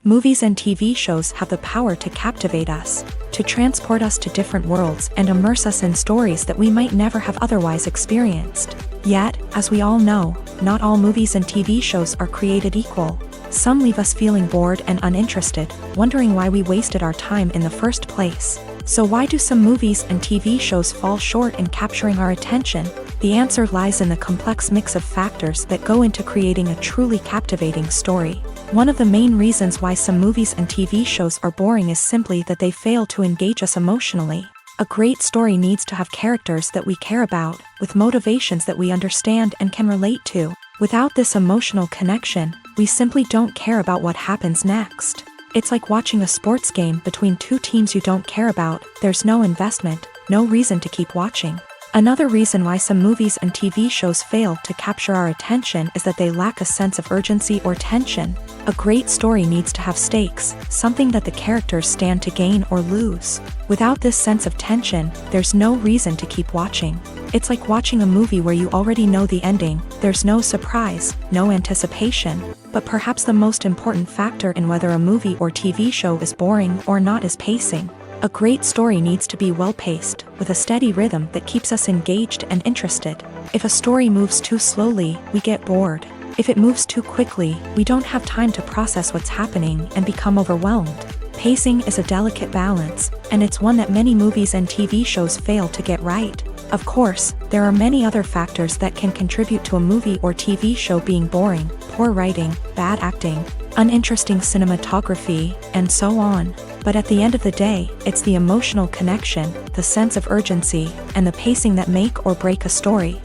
Movies and TV shows have the power to captivate us, to transport us to different worlds and immerse us in stories that we might never have otherwise experienced. Yet, as we all know, not all movies and TV shows are created equal. Some leave us feeling bored and uninterested, wondering why we wasted our time in the first place. So why do some movies and TV shows fall short in capturing our attention? The answer lies in the complex mix of factors that go into creating a truly captivating story. One of the main reasons why some movies and TV shows are boring is simply that they fail to engage us emotionally. A great story needs to have characters that we care about, with motivations that we understand and can relate to. Without this emotional connection, we simply don't care about what happens next. It's like watching a sports game between two teams you don't care about. There's no investment, no reason to keep watching. Another reason why some movies and TV shows fail to capture our attention is that they lack a sense of urgency or tension. A great story needs to have stakes, something that the characters stand to gain or lose. Without this sense of tension, there's no reason to keep watching. It's like watching a movie where you already know the ending. There's no surprise, no anticipation. But perhaps the most important factor in whether a movie or TV show is boring or not is pacing. A great story needs to be well-paced, with a steady rhythm that keeps us engaged and interested. If a story moves too slowly, we get bored. If it moves too quickly, we don't have time to process what's happening and become overwhelmed. Pacing is a delicate balance, and it's one that many movies and TV shows fail to get right. Of course, there are many other factors that can contribute to a movie or TV show being boring: poor writing, bad acting, uninteresting cinematography, and so on. But at the end of the day, it's the emotional connection, the sense of urgency, and the pacing that make or break a story.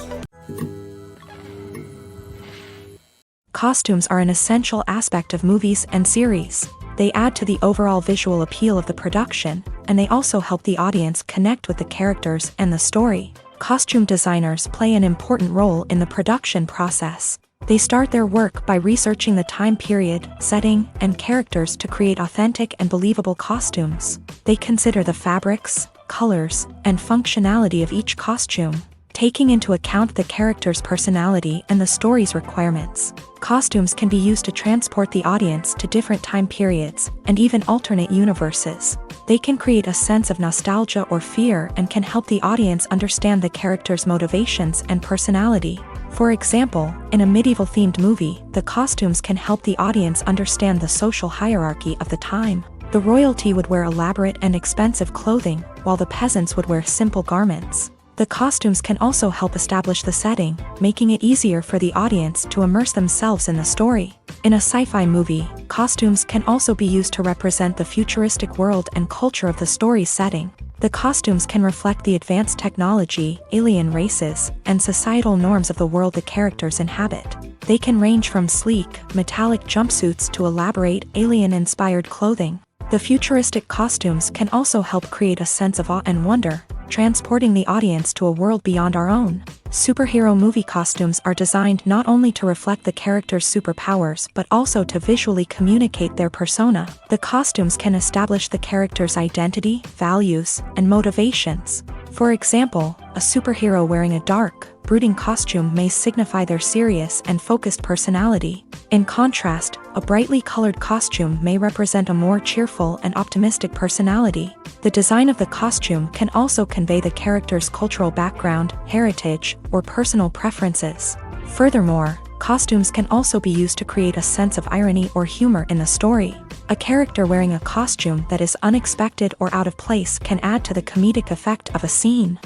Costumes are an essential aspect of movies and series. They add to the overall visual appeal of the production, and they also help the audience connect with the characters and the story. Costume designers play an important role in the production process. They start their work by researching the time period, setting, and characters to create authentic and believable costumes. They consider the fabrics, colors, and functionality of each costume, taking into account the character's personality and the story's requirements. Costumes can be used to transport the audience to different time periods, and even alternate universes. They can create a sense of nostalgia or fear and can help the audience understand the character's motivations and personality. For example, in a medieval-themed movie, the costumes can help the audience understand the social hierarchy of the time. The royalty would wear elaborate and expensive clothing, while the peasants would wear simple garments. The costumes can also help establish the setting, making it easier for the audience to immerse themselves in the story. In a sci-fi movie, costumes can also be used to represent the futuristic world and culture of the story's setting. The costumes can reflect the advanced technology, alien races, and societal norms of the world the characters inhabit. They can range from sleek, metallic jumpsuits to elaborate, alien-inspired clothing. The futuristic costumes can also help create a sense of awe and wonder, transporting the audience to a world beyond our own. Superhero movie costumes are designed not only to reflect the character's superpowers but also to visually communicate their persona. The costumes can establish the character's identity, values, and motivations. For example, a superhero wearing a dark, brooding costume may signify their serious and focused personality. In contrast, a brightly colored costume may represent a more cheerful and optimistic personality. The design of the costume can also convey the character's cultural background, heritage, or personal preferences. Furthermore, costumes can also be used to create a sense of irony or humor in the story. A character wearing a costume that is unexpected or out of place can add to the comedic effect of a scene.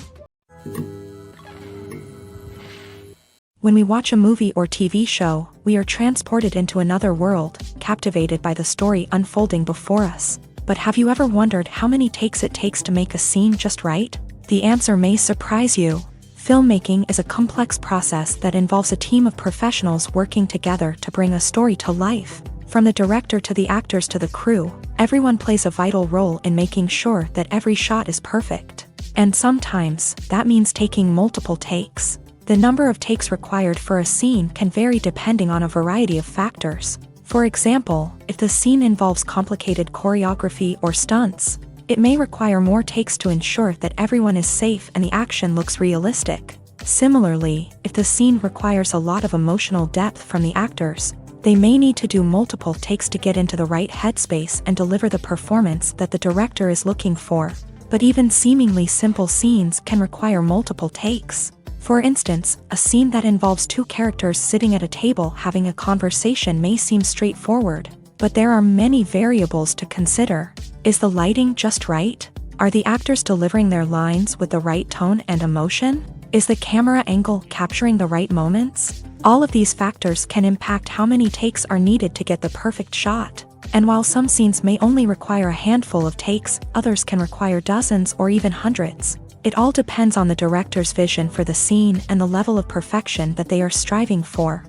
When we watch a movie or TV show, we are transported into another world, captivated by the story unfolding before us. But have you ever wondered how many takes it takes to make a scene just right? The answer may surprise you. Filmmaking is a complex process that involves a team of professionals working together to bring a story to life. From the director to the actors to the crew, everyone plays a vital role in making sure that every shot is perfect. And sometimes, that means taking multiple takes. The number of takes required for a scene can vary depending on a variety of factors. For example, if the scene involves complicated choreography or stunts, it may require more takes to ensure that everyone is safe and the action looks realistic. Similarly, if the scene requires a lot of emotional depth from the actors, they may need to do multiple takes to get into the right headspace and deliver the performance that the director is looking for. But even seemingly simple scenes can require multiple takes. For instance, a scene that involves two characters sitting at a table having a conversation may seem straightforward, but there are many variables to consider. Is the lighting just right? Are the actors delivering their lines with the right tone and emotion? Is the camera angle capturing the right moments? All of these factors can impact how many takes are needed to get the perfect shot. And while some scenes may only require a handful of takes, others can require dozens or even hundreds. It all depends on the director's vision for the scene and the level of perfection that they are striving for.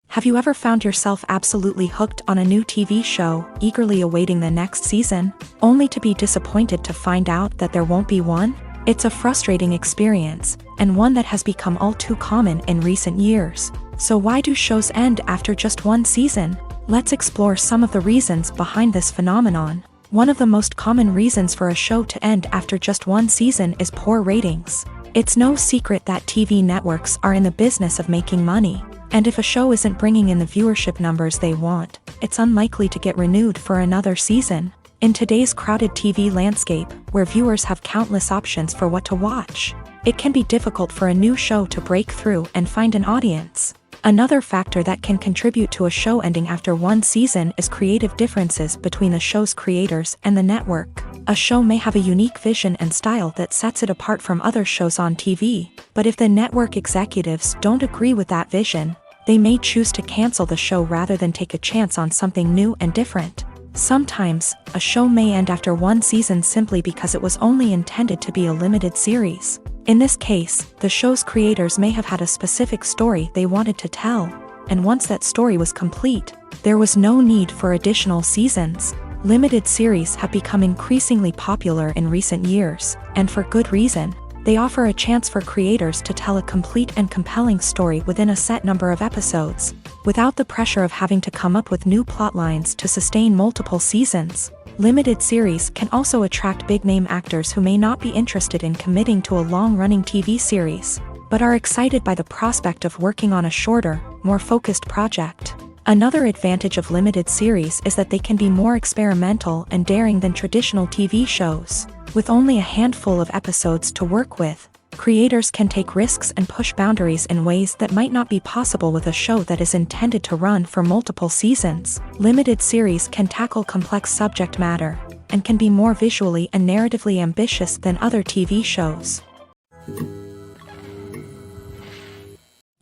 Have you ever found yourself absolutely hooked on a new TV show, eagerly awaiting the next season, only to be disappointed to find out that there won't be one? It's a frustrating experience, and one that has become all too common in recent years. So why do shows end after just one season? Let's explore some of the reasons behind this phenomenon. One of the most common reasons for a show to end after just one season is poor ratings. It's no secret that TV networks are in the business of making money, and if a show isn't bringing in the viewership numbers they want, it's unlikely to get renewed for another season. In today's crowded TV landscape, where viewers have countless options for what to watch, it can be difficult for a new show to break through and find an audience. Another factor that can contribute to a show ending after one season is creative differences between the show's creators and the network. A show may have a unique vision and style that sets it apart from other shows on TV, but if the network executives don't agree with that vision, they may choose to cancel the show rather than take a chance on something new and different. Sometimes, a show may end after one season simply because it was only intended to be a limited series. In this case, the show's creators may have had a specific story they wanted to tell, and once that story was complete, there was no need for additional seasons. Limited series have become increasingly popular in recent years, and for good reason. They offer a chance for creators to tell a complete and compelling story within a set number of episodes, without the pressure of having to come up with new plotlines to sustain multiple seasons. Limited series can also attract big-name actors who may not be interested in committing to a long-running TV series, but are excited by the prospect of working on a shorter, more focused project. Another advantage of limited series is that they can be more experimental and daring than traditional TV shows. With only a handful of episodes to work with, creators can take risks and push boundaries in ways that might not be possible with a show that is intended to run for multiple seasons. Limited series can tackle complex subject matter, and can be more visually and narratively ambitious than other TV shows.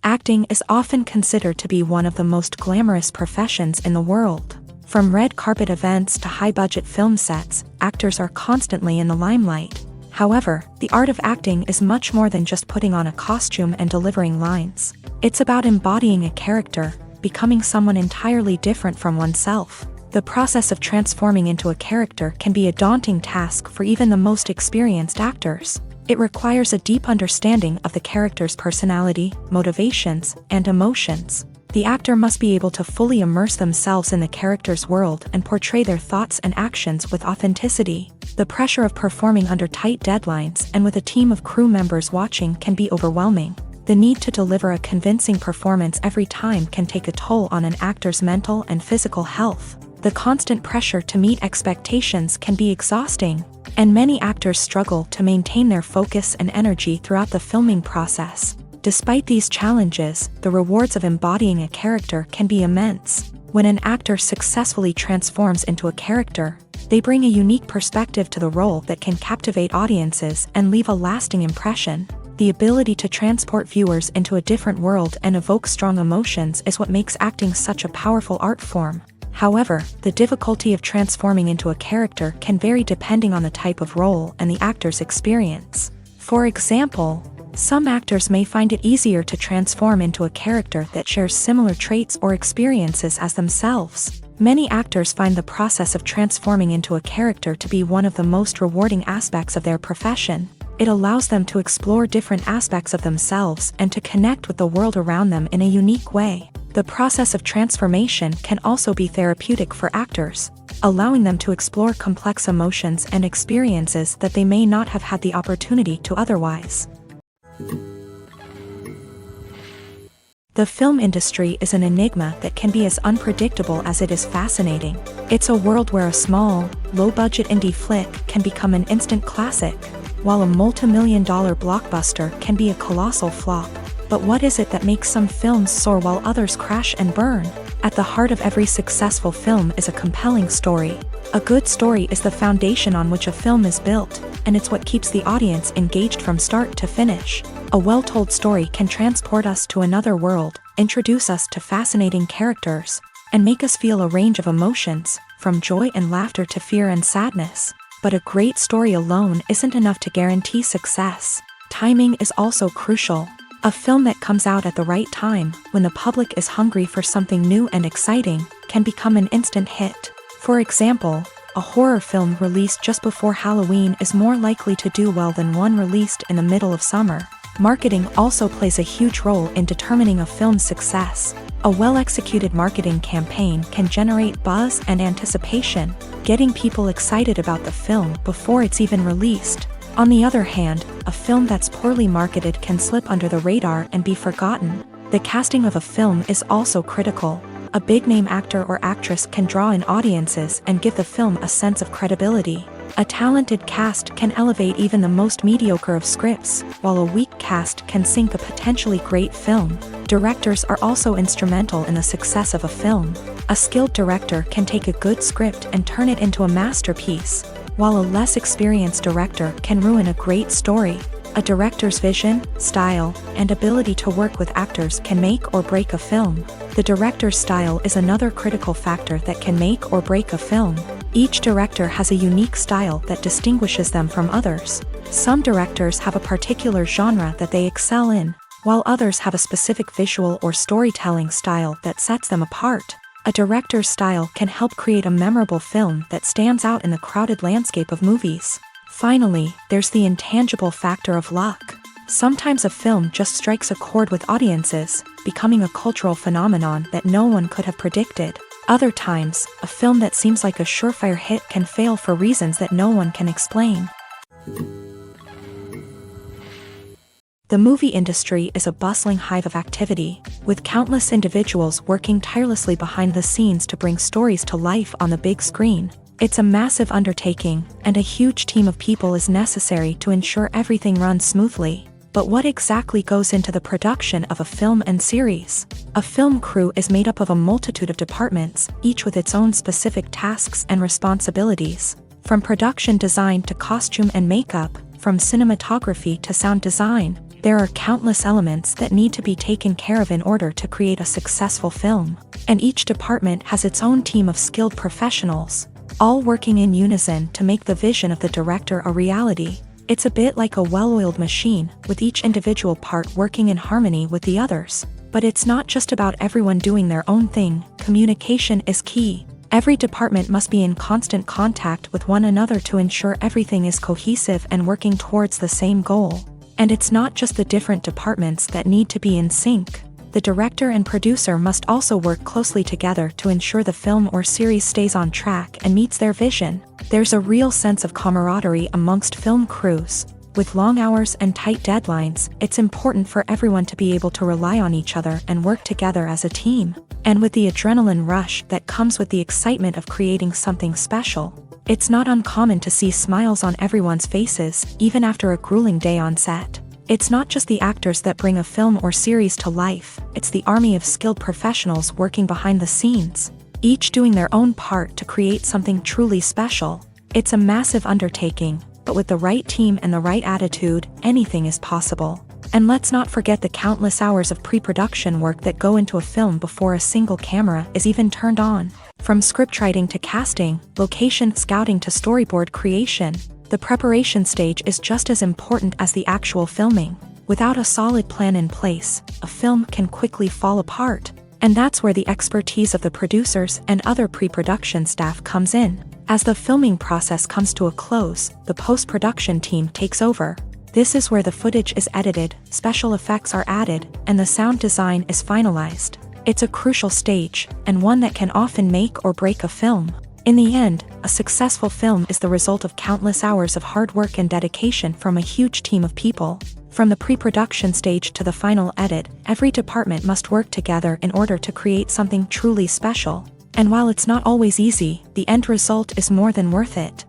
Acting is often considered to be one of the most glamorous professions in the world. From red carpet events to high-budget film sets, actors are constantly in the limelight. However, the art of acting is much more than just putting on a costume and delivering lines. It's about embodying a character, becoming someone entirely different from oneself. The process of transforming into a character can be a daunting task for even the most experienced actors. It requires a deep understanding of the character's personality, motivations, and emotions. The actor must be able to fully immerse themselves in the character's world and portray their thoughts and actions with authenticity. The pressure of performing under tight deadlines and with a team of crew members watching can be overwhelming. The need to deliver a convincing performance every time can take a toll on an actor's mental and physical health. The constant pressure to meet expectations can be exhausting, and many actors struggle to maintain their focus and energy throughout the filming process. Despite these challenges, the rewards of embodying a character can be immense. When an actor successfully transforms into a character, they bring a unique perspective to the role that can captivate audiences and leave a lasting impression. The ability to transport viewers into a different world and evoke strong emotions is what makes acting such a powerful art form. However, the difficulty of transforming into a character can vary depending on the type of role and the actor's experience. For example, some actors may find it easier to transform into a character that shares similar traits or experiences as themselves. Many actors find the process of transforming into a character to be one of the most rewarding aspects of their profession. It allows them to explore different aspects of themselves and to connect with the world around them in a unique way. The process of transformation can also be therapeutic for actors, allowing them to explore complex emotions and experiences that they may not have had the opportunity to otherwise. The film industry is an enigma that can be as unpredictable as it is fascinating. It's a world where a small, low-budget indie flick can become an instant classic, while a multi-million-dollar blockbuster can be a colossal flop. But what is it that makes some films soar while others crash and burn? At the heart of every successful film is a compelling story. A good story is the foundation on which a film is built, and it's what keeps the audience engaged from start to finish. A well-told story can transport us to another world, introduce us to fascinating characters, and make us feel a range of emotions, from joy and laughter to fear and sadness. But a great story alone isn't enough to guarantee success. Timing is also crucial. A film that comes out at the right time, when the public is hungry for something new and exciting, can become an instant hit. For example, a horror film released just before Halloween is more likely to do well than one released in the middle of summer. Marketing also plays a huge role in determining a film's success. A well-executed marketing campaign can generate buzz and anticipation, getting people excited about the film before it's even released. On the other hand, a film that's poorly marketed can slip under the radar and be forgotten. The casting of a film is also critical. A big-name actor or actress can draw in audiences and give the film a sense of credibility. A talented cast can elevate even the most mediocre of scripts, while a weak cast can sink a potentially great film. Directors are also instrumental in the success of a film. A skilled director can take a good script and turn it into a masterpiece, while a less experienced director can ruin a great story. A director's vision, style, and ability to work with actors can make or break a film. The director's style is another critical factor that can make or break a film. Each director has a unique style that distinguishes them from others. Some directors have a particular genre that they excel in, while others have a specific visual or storytelling style that sets them apart. A director's style can help create a memorable film that stands out in the crowded landscape of movies. Finally, there's the intangible factor of luck. Sometimes a film just strikes a chord with audiences, becoming a cultural phenomenon that no one could have predicted. Other times, a film that seems like a surefire hit can fail for reasons that no one can explain. The movie industry is a bustling hive of activity, with countless individuals working tirelessly behind the scenes to bring stories to life on the big screen. It's a massive undertaking, and a huge team of people is necessary to ensure everything runs smoothly. But what exactly goes into the production of a film and series? A film crew is made up of a multitude of departments, each with its own specific tasks and responsibilities. From production design to costume and makeup, from cinematography to sound design, there are countless elements that need to be taken care of in order to create a successful film. And each department has its own team of skilled professionals, all working in unison to make the vision of the director a reality. It's a bit like a well-oiled machine, with each individual part working in harmony with the others. But it's not just about everyone doing their own thing. Communication is key. Every department must be in constant contact with one another to ensure everything is cohesive and working towards the same goal. And it's not just the different departments that need to be in sync. The director and producer must also work closely together to ensure the film or series stays on track and meets their vision. There's a real sense of camaraderie amongst film crews. With long hours and tight deadlines, it's important for everyone to be able to rely on each other and work together as a team. And with the adrenaline rush that comes with the excitement of creating something special, it's not uncommon to see smiles on everyone's faces, even after a grueling day on set. It's not just the actors that bring a film or series to life, it's the army of skilled professionals working behind the scenes, each doing their own part to create something truly special. It's a massive undertaking, but with the right team and the right attitude, anything is possible. And let's not forget the countless hours of pre-production work that go into a film before a single camera is even turned on. From scriptwriting to casting, location scouting to storyboard creation, the preparation stage is just as important as the actual filming. Without a solid plan in place, a film can quickly fall apart. And that's where the expertise of the producers and other pre-production staff comes in. As the filming process comes to a close, the post-production team takes over. This is where the footage is edited, special effects are added, and the sound design is finalized. It's a crucial stage, and one that can often make or break a film. In the end, a successful film is the result of countless hours of hard work and dedication from a huge team of people. From the pre-production stage to the final edit, every department must work together in order to create something truly special. And while it's not always easy, the end result is more than worth it.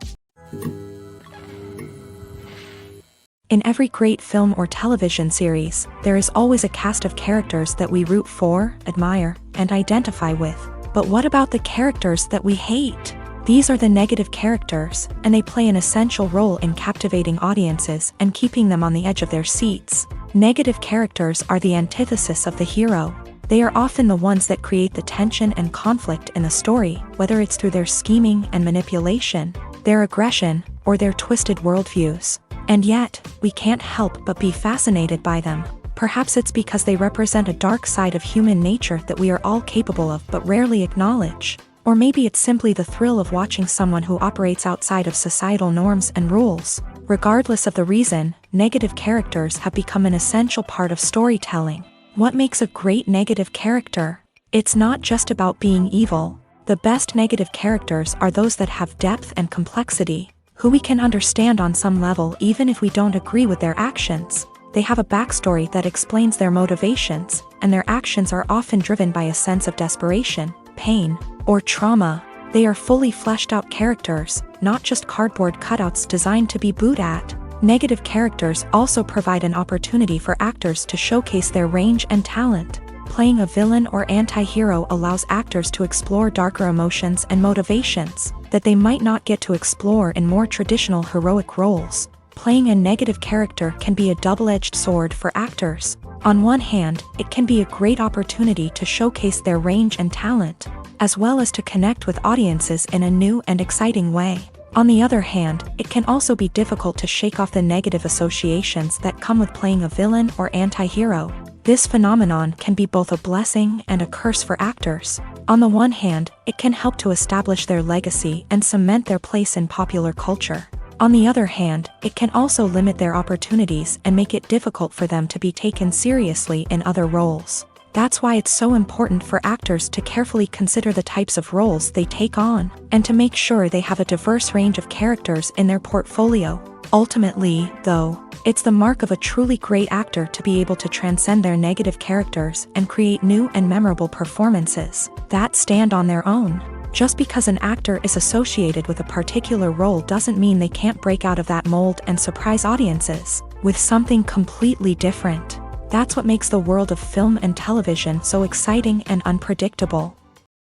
In every great film or television series, there is always a cast of characters that we root for, admire, and identify with. But what about the characters that we hate? These are the negative characters, and they play an essential role in captivating audiences and keeping them on the edge of their seats. Negative characters are the antithesis of the hero. They are often the ones that create the tension and conflict in the story, whether it's through their scheming and manipulation, their aggression, or their twisted worldviews. And yet, we can't help but be fascinated by them. Perhaps it's because they represent a dark side of human nature that we are all capable of but rarely acknowledge. Or maybe it's simply the thrill of watching someone who operates outside of societal norms and rules. Regardless of the reason, negative characters have become an essential part of storytelling. What makes a great negative character? It's not just about being evil. The best negative characters are those that have depth and complexity, who we can understand on some level even if we don't agree with their actions. They have a backstory that explains their motivations, and their actions are often driven by a sense of desperation, pain, or trauma. They are fully fleshed out characters, not just cardboard cutouts designed to be booed at. Negative characters also provide an opportunity for actors to showcase their range and talent. Playing a villain or anti-hero allows actors to explore darker emotions and motivations that they might not get to explore in more traditional heroic roles. Playing a negative character can be a double-edged sword for actors. On one hand, it can be a great opportunity to showcase their range and talent, as well as to connect with audiences in a new and exciting way. On the other hand, it can also be difficult to shake off the negative associations that come with playing a villain or anti-hero. This phenomenon can be both a blessing and a curse for actors. On the one hand, it can help to establish their legacy and cement their place in popular culture. On the other hand, it can also limit their opportunities and make it difficult for them to be taken seriously in other roles. That's why it's so important for actors to carefully consider the types of roles they take on, and to make sure they have a diverse range of characters in their portfolio. Ultimately, though, it's the mark of a truly great actor to be able to transcend their negative characters and create new and memorable performances that stand on their own. Just because an actor is associated with a particular role doesn't mean they can't break out of that mold and surprise audiences with something completely different. That's what makes the world of film and television so exciting and unpredictable.